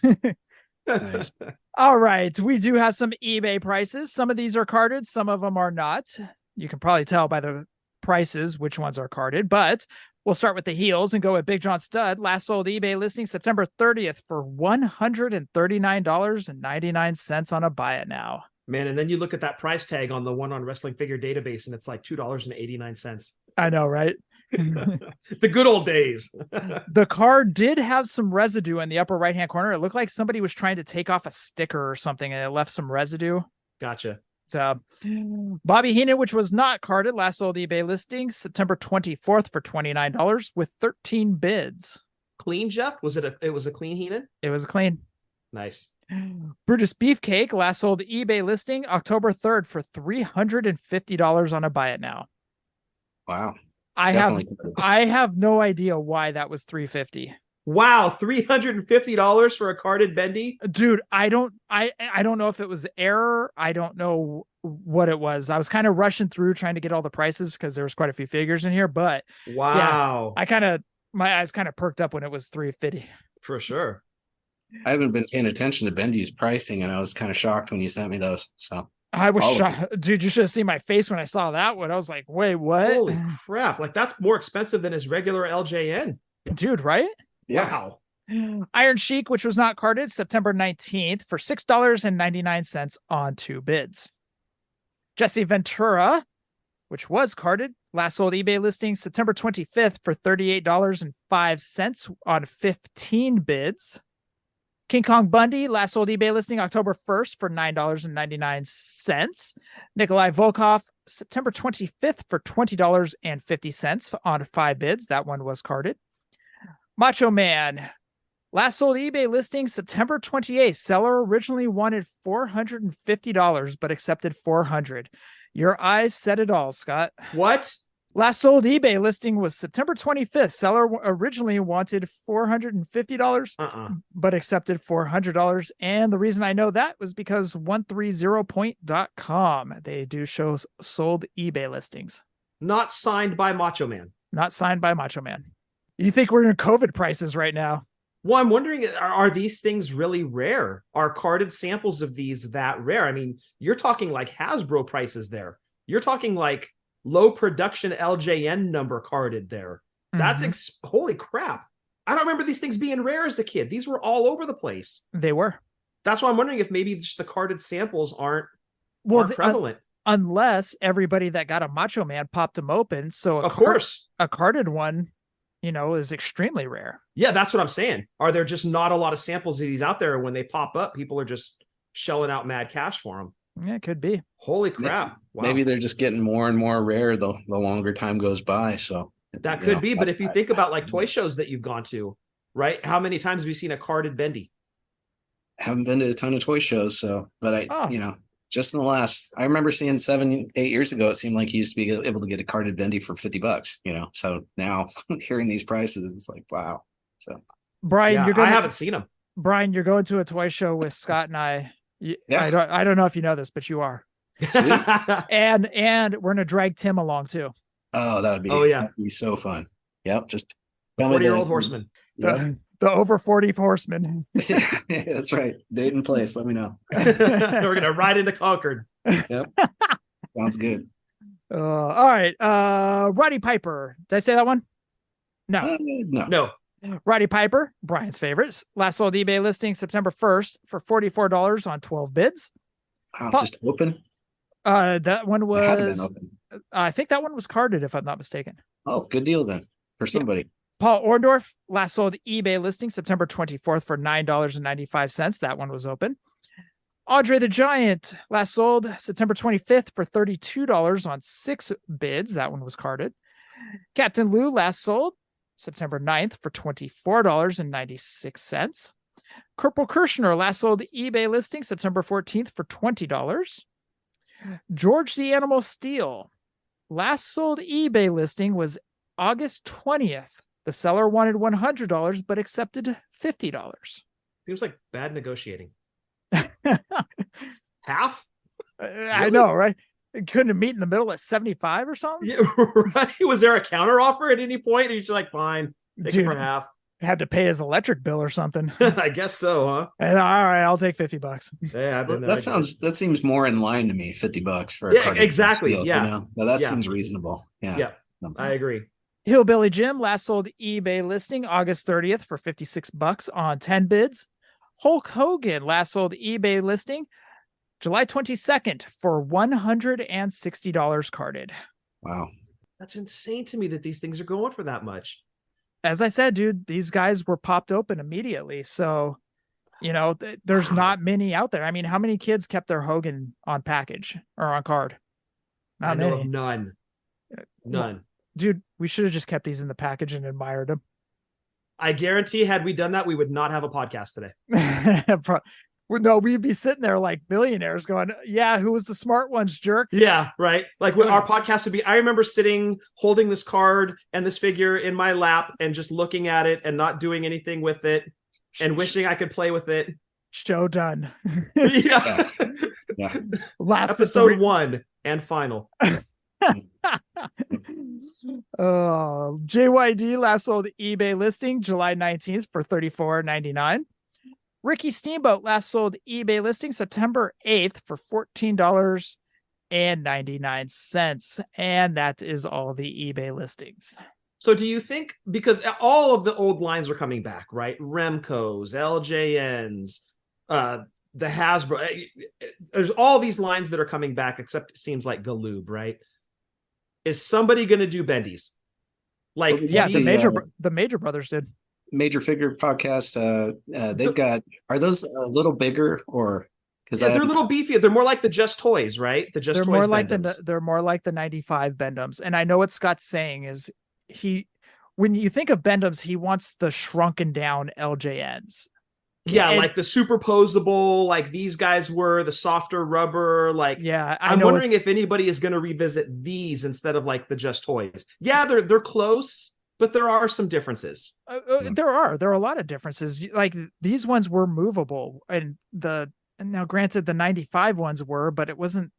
Nice. All right, we do have some eBay prices. Some of these are carded, some of them are not. You can probably tell by the prices which ones are carded, but we'll start with the heels and go with Big John Stud. Last sold eBay listing September 30th for $139.99 on a buy it now. Man, and then you look at that price tag on the one on Wrestling Figure Database, and it's like $2.89. I know, right? The good old days. The card did have some residue in the upper right-hand corner. It looked like somebody was trying to take off a sticker or something, and it left some residue. Gotcha. So, Bobby Heenan, which was not carded, last sold eBay listing September 24th for $29 with 13 bids. Clean, Jeff? It was a clean Heenan? It was clean. Nice. Brutus Beefcake, last sold eBay listing October 3rd for $350 on a buy it now. Wow. I have no idea why that was $350. Wow, $350 for a carded bendy? Dude, I don't know if it was error. I don't know what it was. I was kind of rushing through trying to get all the prices because there was quite a few figures in here, but wow. Yeah, my eyes kind of perked up when it was $350. For sure. I haven't been paying attention to Bendy's pricing, and I was kind of shocked when you sent me those. So I was shocked. Dude, you should have seen my face when I saw that one. I was like, wait, what? Holy crap. Like, that's more expensive than his regular LJN. Dude, right? yeah. Wow. Iron Sheik, which was not carded, September 19th for $6.99 on 2 bids. Jesse Ventura, which was carded, last sold eBay listing September 25th for $38.05 on 15 bids. King Kong Bundy, last sold eBay listing October 1st for $9.99. Nikolai Volkov, September 25th for $20.50 on 5 bids. That one was carded. Macho Man, last sold eBay listing September 28th. Seller originally wanted $450, but accepted $400. Your eyes said it all, Scott. What? Last sold eBay listing was September 25th. Seller originally wanted $450, but accepted $400. And the reason I know that was because 130point.com, they do show sold eBay listings. Not signed by Macho Man. Not signed by Macho Man. You think we're in COVID prices right now? Well, I'm wondering, are these things really rare? Are carded samples of these that rare? I mean, you're talking like Hasbro prices there. You're talking like low production LJN number carded there. That's holy crap. I don't remember these things being rare as a kid. These were all over the place. They were. That's why I'm wondering if maybe just the carded samples aren't prevalent. Unless everybody that got a Macho Man popped them open. So of course, a carded one, is extremely rare. Yeah, that's what I'm saying. Are there just not a lot of samples of these out there? When they pop up, people are just shelling out mad cash for them. Yeah, it could be. Holy crap. Wow. Maybe they're just getting more and more rare the longer time goes by. So that could be. But if you think about like toy shows that you've gone to, right? How many times have you seen a carded bendy? I haven't been to a ton of toy shows. So, but just in the last, I remember seeing 7-8 years ago, it seemed like you used to be able to get a carded bendy for $50, So now hearing these prices, it's like, wow. So Brian, I haven't seen them. Brian, you're going to a toy show with Scott and I. Yeah. I don't know if you know this, but you are. and we're gonna drag Tim along too. Oh, that'd be so fun. Yep, just 40-year-old horseman. The over 40 horseman. That's right. Date and place. Let me know. We're gonna ride into Concord. Yep. Sounds good. All right. Roddy Piper. Did I say that one? No. No. Roddy Piper, Brian's favorites. Last sold eBay listing September 1st for $44 on 12 bids. Wow, just open? That one was, I think that one was carded, if I'm not mistaken. Oh, good deal then for somebody. Paul Orndorff, last sold eBay listing September 24th for $9.95. That one was open. Andre the Giant, last sold September 25th for $32 on 6 bids. That one was carded. Captain Lou, last sold September 9th for $24.96. Corporal Kirshner, last sold eBay listing September 14th for $20. George the Animal Steel, last sold eBay listing was August 20th. The seller wanted $100, but accepted $50. Seems like bad negotiating. Half? I know, right? Couldn't meet in the middle at 75 or something? Yeah, right. Was there a counter offer at any point? Or you just like, fine, take it for half. Had to pay his electric bill or something. I guess so, huh? And, all right, I'll take $50. Yeah, I've been there. That seems more in line to me. $50 for a card. Exactly. Deal, yeah. You know? But that seems reasonable. Yeah. Yeah. I agree. Hillbilly Jim last sold eBay listing August 30th for $56 on 10 bids. Hulk Hogan last sold eBay listing July 22nd for $160 carded. Wow. That's insane to me that these things are going for that much. As I said, dude, these guys were popped open immediately. So, you know, there's not many out there. I mean, how many kids kept their Hogan on package or on card? Not I know many. of none. None. Dude, we should have just kept these in the package and admired them. I guarantee had we done that, we would not have a podcast today. No, we'd be sitting there like billionaires going, yeah, who was the smart ones, jerk? Yeah, right. Like our podcast would be, I remember sitting, holding this card and this figure in my lap and just looking at it and not doing anything with it and wishing I could play with it. Show done. Yeah. Yeah. Last episode 1 and final. JYD last sold eBay listing July 19th for $34.99. Ricky Steamboat last sold eBay listing September 8th for $14.99. And that is all the eBay listings. So do you think, because all of the old lines are coming back, right? Remco's, LJNs, the Hasbro, there's all these lines that are coming back, except it seems like Galoob, right? Is somebody going to do bendies? Like, yeah, the Major Brothers did. Major Figure Podcast. They've got, are those a little bigger or? Because they're a little beefier. They're more like the Just Toys, right? They're more like they're more like the 95 Bendums. And I know what Scott's saying is when you think of Bendums, he wants the shrunken down LJNs. Yeah, like the Superposeable, like these guys were, the softer rubber, like yeah. I'm wondering if anybody is going to revisit these instead of like the Just Toys. Yeah, they're close, but there are some differences. There are a lot of differences. Like these ones were movable, and now granted the 95 ones were, but it wasn't.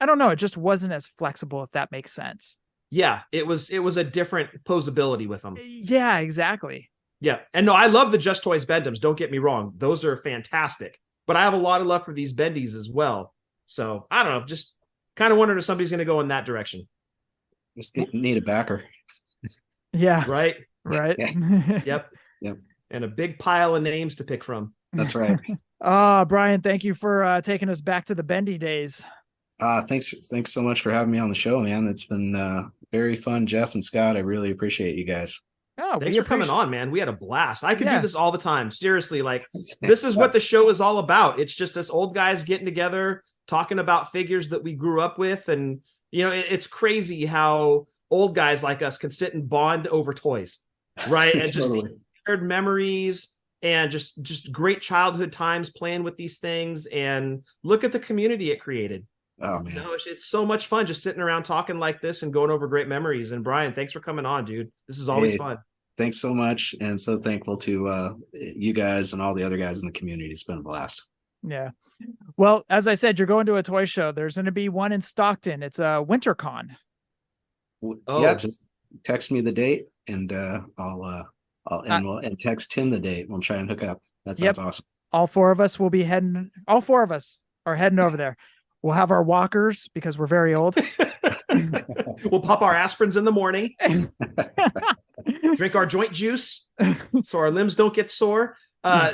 I don't know. It just wasn't as flexible, if that makes sense. Yeah, it was a different posability with them. Yeah, exactly. Yeah. And no, I love the Just Toys Bendums. Don't get me wrong. Those are fantastic. But I have a lot of love for these bendies as well. So I don't know. Just kind of wondering if somebody's going to go in that direction. Just need a backer. Yeah. Right. Right. Yep. Yep. And a big pile of names to pick from. That's right. Brian, thank you for taking us back to the bendy days. Thanks so much for having me on the show, man. It's been very fun. Jeff and Scott, I really appreciate you guys. Oh, thanks for coming on, man. We had a blast. I could do this all the time. Seriously, like this is what the show is all about. It's just us old guys getting together, talking about figures that we grew up with. And, you know, it's crazy how old guys like us can sit and bond over toys, right? And Totally. just shared memories and just great childhood times playing with these things. And look at the community it created. Oh, man. No, it's so much fun just sitting around talking like this and going over great memories. And Brian, thanks for coming on, dude. This is always fun. Thanks so much. And so thankful to you guys and all the other guys in the community. It's been a blast. Yeah. Well, as I said, you're going to a toy show. There's going to be one in Stockton. It's a WinterCon. Yeah, just text me the date and I'll text Tim the date. We'll try and hook up. That sounds awesome. All four of us are heading over there. We'll have our walkers because we're very old. We'll pop our aspirins in the morning. Drink our joint juice so our limbs don't get sore.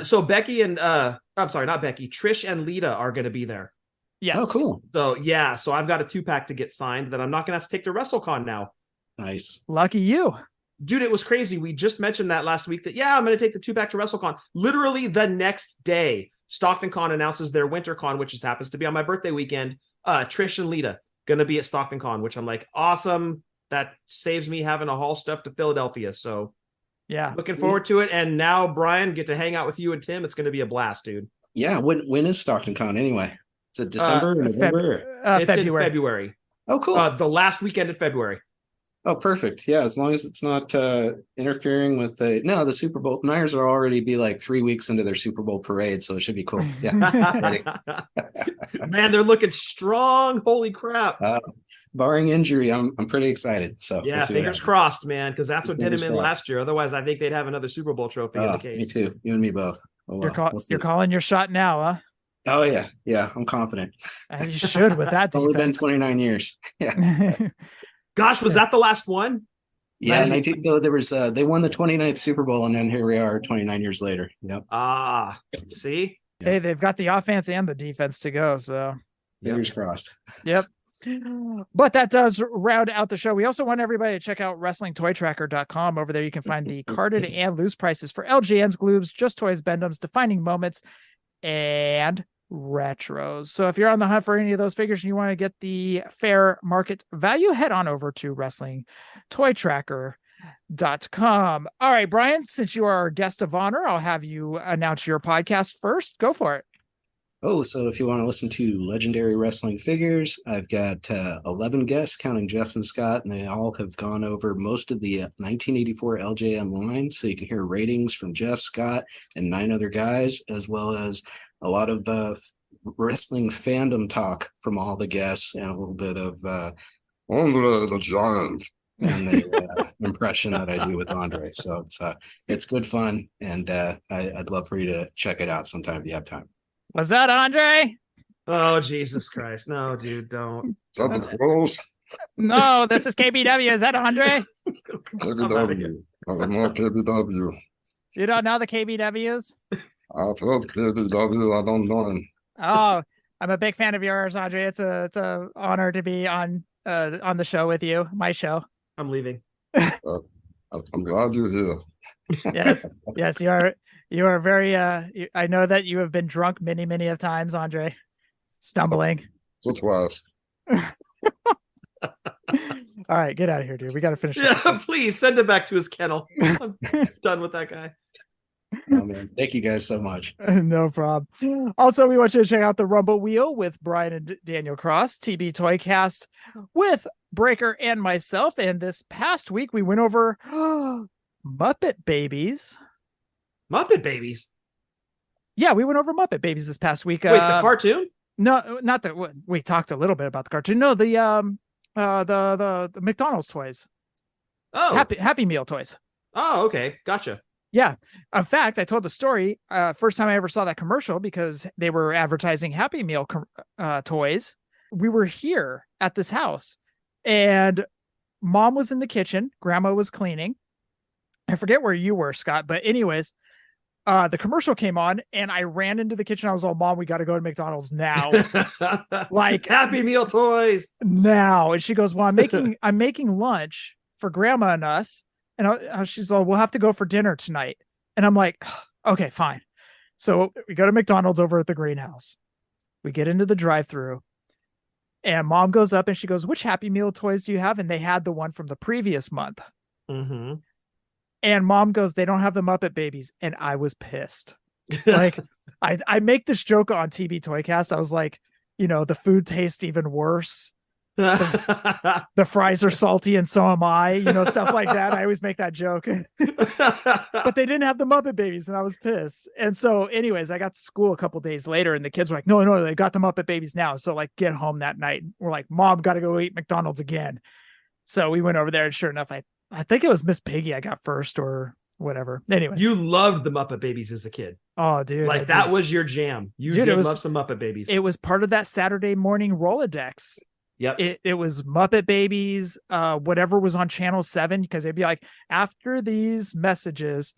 So Becky and I'm sorry, not Becky, Trish and Lita are going to be there. Yes. Oh, cool. So yeah, so I've got a 2-pack to get signed that I'm not going to have to take to WrestleCon now. Nice. Lucky you. Dude, it was crazy. We just mentioned that last week that, I'm going to take the 2-pack to WrestleCon. Literally the next day, Stockton Con announces their WinterCon, which just happens to be on my birthday weekend. Trish and Lita going to be at Stockton Con, which I'm like, awesome. That saves me having to haul stuff to Philadelphia. So yeah, looking forward to it. And now, Brian, get to hang out with you and Tim. It's going to be a blast, dude. Yeah. When is Stockton Con anyway? Is it December? November? It's in February. Oh, cool. The last weekend in February. Oh, perfect. Yeah, as long as it's not interfering with the Super Bowl. Niners are already be like 3 weeks into their Super Bowl parade, so it should be cool. Yeah. Ready. Man, they're looking strong. Holy crap. Barring injury, I'm pretty excited. So yeah, we'll see fingers crossed, man, because that's what did him in crossed. last year. Otherwise, I think they'd have another Super Bowl trophy in the case. Me too. You and me both. Oh, well. You're calling your shot now, huh? Oh yeah. I'm confident. You should with that defense. Only been 29 years. Yeah. Gosh, was that the last one? Yeah, 19. There was they won the 29th Super Bowl, and then here we are 29 years later. Yep. See? Hey, they've got the offense and the defense to go. So fingers crossed. Yep. But that does round out the show. We also want everybody to check out WrestlingToyTracker.com. Over there, you can find the carded and loose prices for LJNs, Gloobs, Just Toys, Bendums, Defining Moments, and retros. So if you're on the hunt for any of those figures and you want to get the fair market value, head on over to WrestlingToyTracker.com. All right, Brian, since you are our guest of honor, I'll have you announce your podcast first. Go for it. Oh, so if you want to listen to Legendary Wrestling Figures, I've got 11 guests, counting Jeff and Scott, and they all have gone over most of the 1984 LJN line. So you can hear ratings from Jeff, Scott, and 9 other guys, as well as a lot of wrestling fandom talk from all the guests, and a little bit of Andre the Giant and the impression that I do with Andre. So it's good fun, and I'd love for you to check it out sometime if you have time. Was that Andre? Oh, Jesus Christ. No, dude, don't. Is that the Pros? No, this is KBW. Is that Andre? KBW. I'm not KBW. You don't know the KBWs? I've heard KBW. I don't know him. Oh, I'm a big fan of yours, Andre. It's a honor to be on the show with you, my show. I'm leaving. I'm glad you're here. Yes, you are. You are very. I know that you have been drunk many of times, Andre. Stumbling. Twice. All right, get out of here, dude. We got to finish. Yeah, please send him back to his kennel. I'm done with that guy. Oh, man. Thank you guys so much. No problem. Also, we want you to check out the Rumble Wheel with Brian and Daniel Cross, TB Toycast with Breaker and myself. And this past week, we went over Muppet Babies. Muppet Babies? Yeah, we went over Muppet Babies this past week. Wait, the cartoon? No, not that. We talked a little bit about the cartoon. No, the McDonald's toys. Oh, Happy Meal toys. Oh, okay, gotcha. Yeah. In fact, I told the story first time I ever saw that commercial because they were advertising Happy Meal toys. We were here at this house and Mom was in the kitchen. Grandma was cleaning. I forget where you were, Scott, but anyways, the commercial came on and I ran into the kitchen. I was all, Mom, we got to go to McDonald's now. Like Happy Meal toys now. And she goes, well, I'm making lunch for Grandma and us. And she's all, we'll have to go for dinner tonight. And I'm like, okay, fine. So we go to McDonald's over at the greenhouse. We get into the drive-thru and Mom goes up and she goes, which Happy Meal toys do you have? And they had the one from the previous month. Mm-hmm. And Mom goes, they don't have the Muppet Babies. And I was pissed. Like I make this joke on TB Toycast. I was like, the food tastes even worse. The fries are salty and so am I, stuff like that. I always make that joke. But they didn't have the Muppet Babies and I was pissed. And so anyways, I got to school a couple days later and the kids were like, no, they got the Muppet Babies now. So like get home that night. We're like, Mom, got to go eat McDonald's again. So we went over there and sure enough, I think it was Miss Piggy I got first or whatever. Anyway, you loved the Muppet Babies as a kid. Oh, dude. Like that was your jam. You did love some Muppet Babies. It was part of that Saturday morning Rolodex. Yep. It was Muppet Babies, whatever was on Channel 7, because they'd be like, after these messages,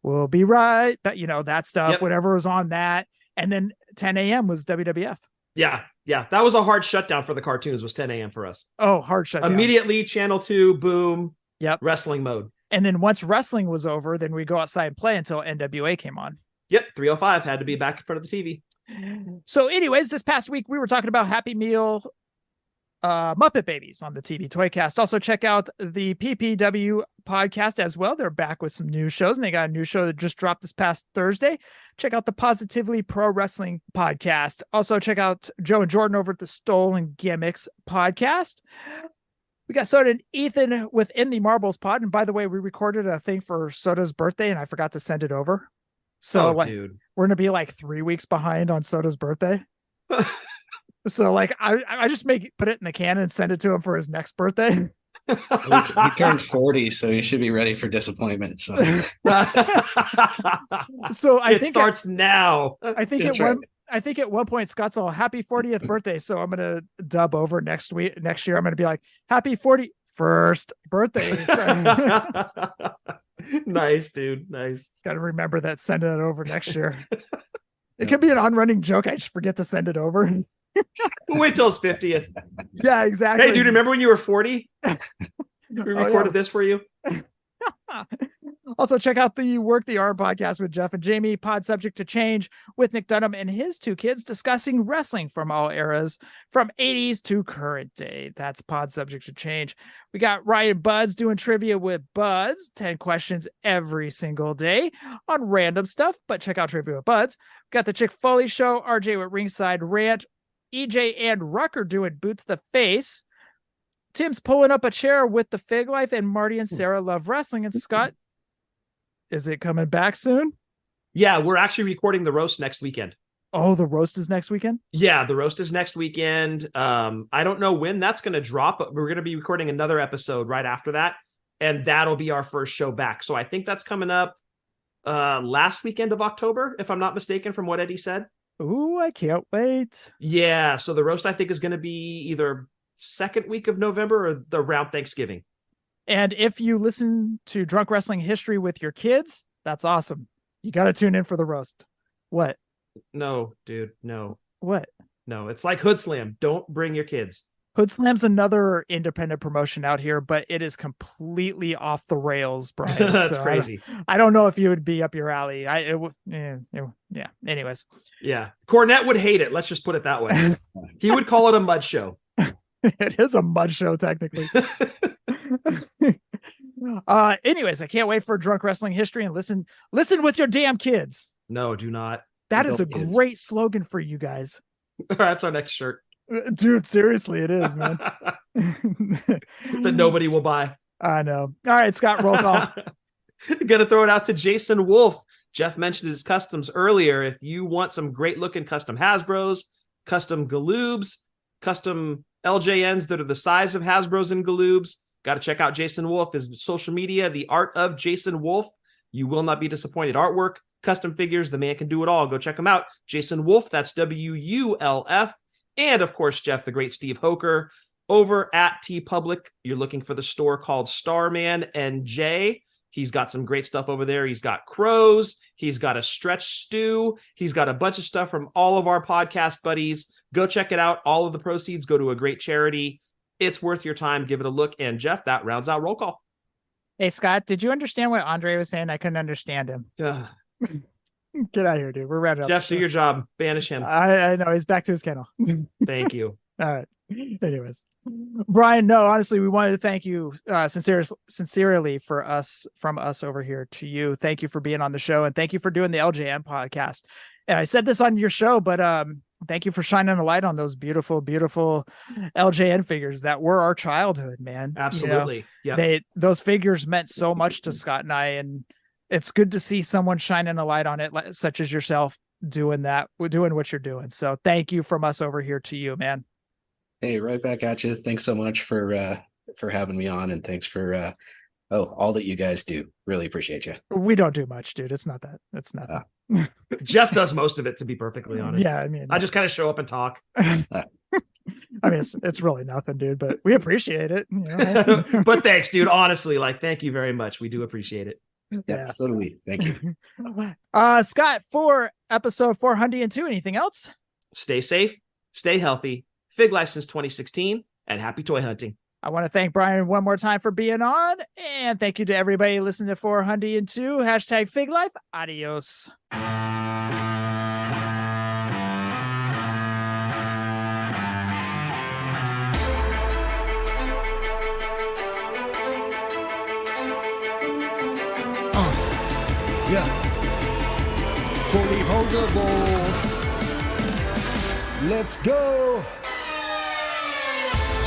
we'll be right. That, that stuff, Yep. Whatever was on that. And then 10 a.m. was WWF. Yeah. That was a hard shutdown for the cartoons, was 10 a.m. for us. Oh, hard shutdown. Immediately, Channel 2, boom. Yep. Wrestling mode. And then once wrestling was over, then we go outside and play until NWA came on. Yep. 305 had to be back in front of the TV. So anyways, this past week, we were talking about Happy Meal Muppet Babies on the TV Toycast. Also check out the PPW podcast as well. They're back with some new shows and they got a new show that just dropped this past Thursday. Check out the Positively Pro Wrestling podcast. Also check out Joe and Jordan over at the Stolen Gimmicks podcast. We got Soda and Ethan within the Marbles pod. And by the way, we recorded a thing for Soda's birthday and I forgot to send it over. So dude, we're going to be like 3 weeks behind on Soda's birthday. So like, I just put it in the can and send it to him for his next birthday. He turned 40, so you should be ready for disappointment. So, so I it think starts now. I think at one point Scott's all happy 40th birthday. So I'm gonna dub over next year. I'm gonna be like, happy 41st birthday. Nice, dude. Nice. Got to remember that. Send it over next year. It could be an on-running joke. I just forget to send it over. Wait till his 50th. Yeah, exactly. Hey, dude, remember when you were 40? We recorded this for you. Also, check out the Work the Arm podcast with Jeff and Jamie, pod subject to change, with Nick Dunham and his two kids discussing wrestling from all eras, from 80s to current day. That's pod subject to change. We got Ryan Buds doing trivia with Buds, 10 questions every single day on random stuff, but check out Trivia with Buds. We got the Chick Foley Show, RJ with Ringside Rant, EJ and Rucker doing Boot to the Face. Tim's pulling up a chair with the Fig Life, and Marty and Sarah love wrestling. And Scott, is it coming back soon? Yeah, we're actually recording the roast next weekend. Oh, the roast is next weekend? Yeah, the roast is next weekend. I don't know when that's going to drop, but we're going to be recording another episode right after that, and that'll be our first show back. So I think that's coming up last weekend of October, if I'm not mistaken, from what Eddie said. Ooh, I can't wait. Yeah, so the roast I think is going to be either second week of November or around Thanksgiving. And if you listen to Drunk Wrestling History with your kids, that's awesome. You got to tune in for the roast. What? No, dude, no. What? No, it's like Hood Slam. Don't bring your kids. Hood Slam's another independent promotion out here, but it is completely off the rails, Brian. That's so crazy. I don't know if you would be up your alley. Yeah. Anyways. Yeah. Cornette would hate it. Let's just put it that way. He would call it a mud show. It is a mud show, technically. Anyways, I can't wait for Drunk Wrestling History, and listen with your damn kids. No, do not. That is a great slogan for you guys. That's our next shirt. Dude, seriously, it is, man. That nobody will buy. I know. All right, Scott, roll call. Gonna throw it out to Jason Wolf. Jeff mentioned his customs earlier. If you want some great looking custom Hasbros, custom Galoobs, custom LJNs that are the size of Hasbros and Galoobs, got to check out Jason Wolf, his social media, The Art of Jason Wolf. You will not be disappointed. Artwork, custom figures, the man can do it all. Go check him out. Jason Wolf, that's WULF. And of course, Jeff, the great Steve Hoker over at TeePublic. You're looking for the store called Starman NJ. He's got some great stuff over there. He's got crows. He's got a stretch stew. He's got a bunch of stuff from all of our podcast buddies. Go check it out. All of the proceeds go to a great charity. It's worth your time. Give it a look. And Jeff, that rounds out roll call. Hey, Scott, did you understand what Andre was saying? I couldn't understand him. Get out of here, dude. We're wrapping up. Jeff, do your job. Banish him. I know. He's back to his kennel. Thank you. All right. Anyways, Brian, no, honestly, we wanted to thank you sincerely from us over here to you. Thank you for being on the show, and thank you for doing the LJN podcast. And I said this on your show, but thank you for shining a light on those beautiful, beautiful LJN figures that were our childhood, man. Absolutely. Yeah. Those figures meant so much to Scott and I, and it's good to see someone shining a light on it, such as yourself, doing what you're doing. So thank you from us over here to you, man. Hey, right back at you. Thanks so much for having me on, and thanks for all that you guys do. Really appreciate you. We don't do much, dude. It's not that. It's not. Jeff does most of it, to be perfectly honest. Yeah, I mean, I just kind of show up and talk. I mean, it's really nothing, dude, but we appreciate it. You know? But thanks, dude. Honestly, thank you very much. We do appreciate it. Yeah, so do we. Thank you. Scott, for episode 402, anything else? Stay safe, stay healthy, Fig Life since 2016, and happy toy hunting. I want to thank Brian one more time for being on, and thank you to everybody listening to 402. Hashtag Fig Life. Adios. Yeah. Fullyposeable. Let's go.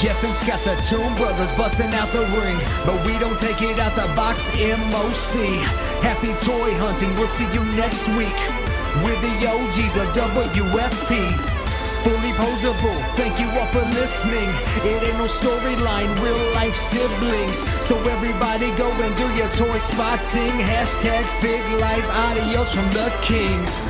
Jeff and Scott, the Tomb Brothers, busting out the ring, but we don't take it out the box. MOC, happy toy hunting. We'll see you next week with the OGs of WFP. Fullyposeable, thank you all for listening. It ain't no storyline, real life siblings. So everybody go and do your toy spotting. Hashtag Fig Life, adios from the Kings.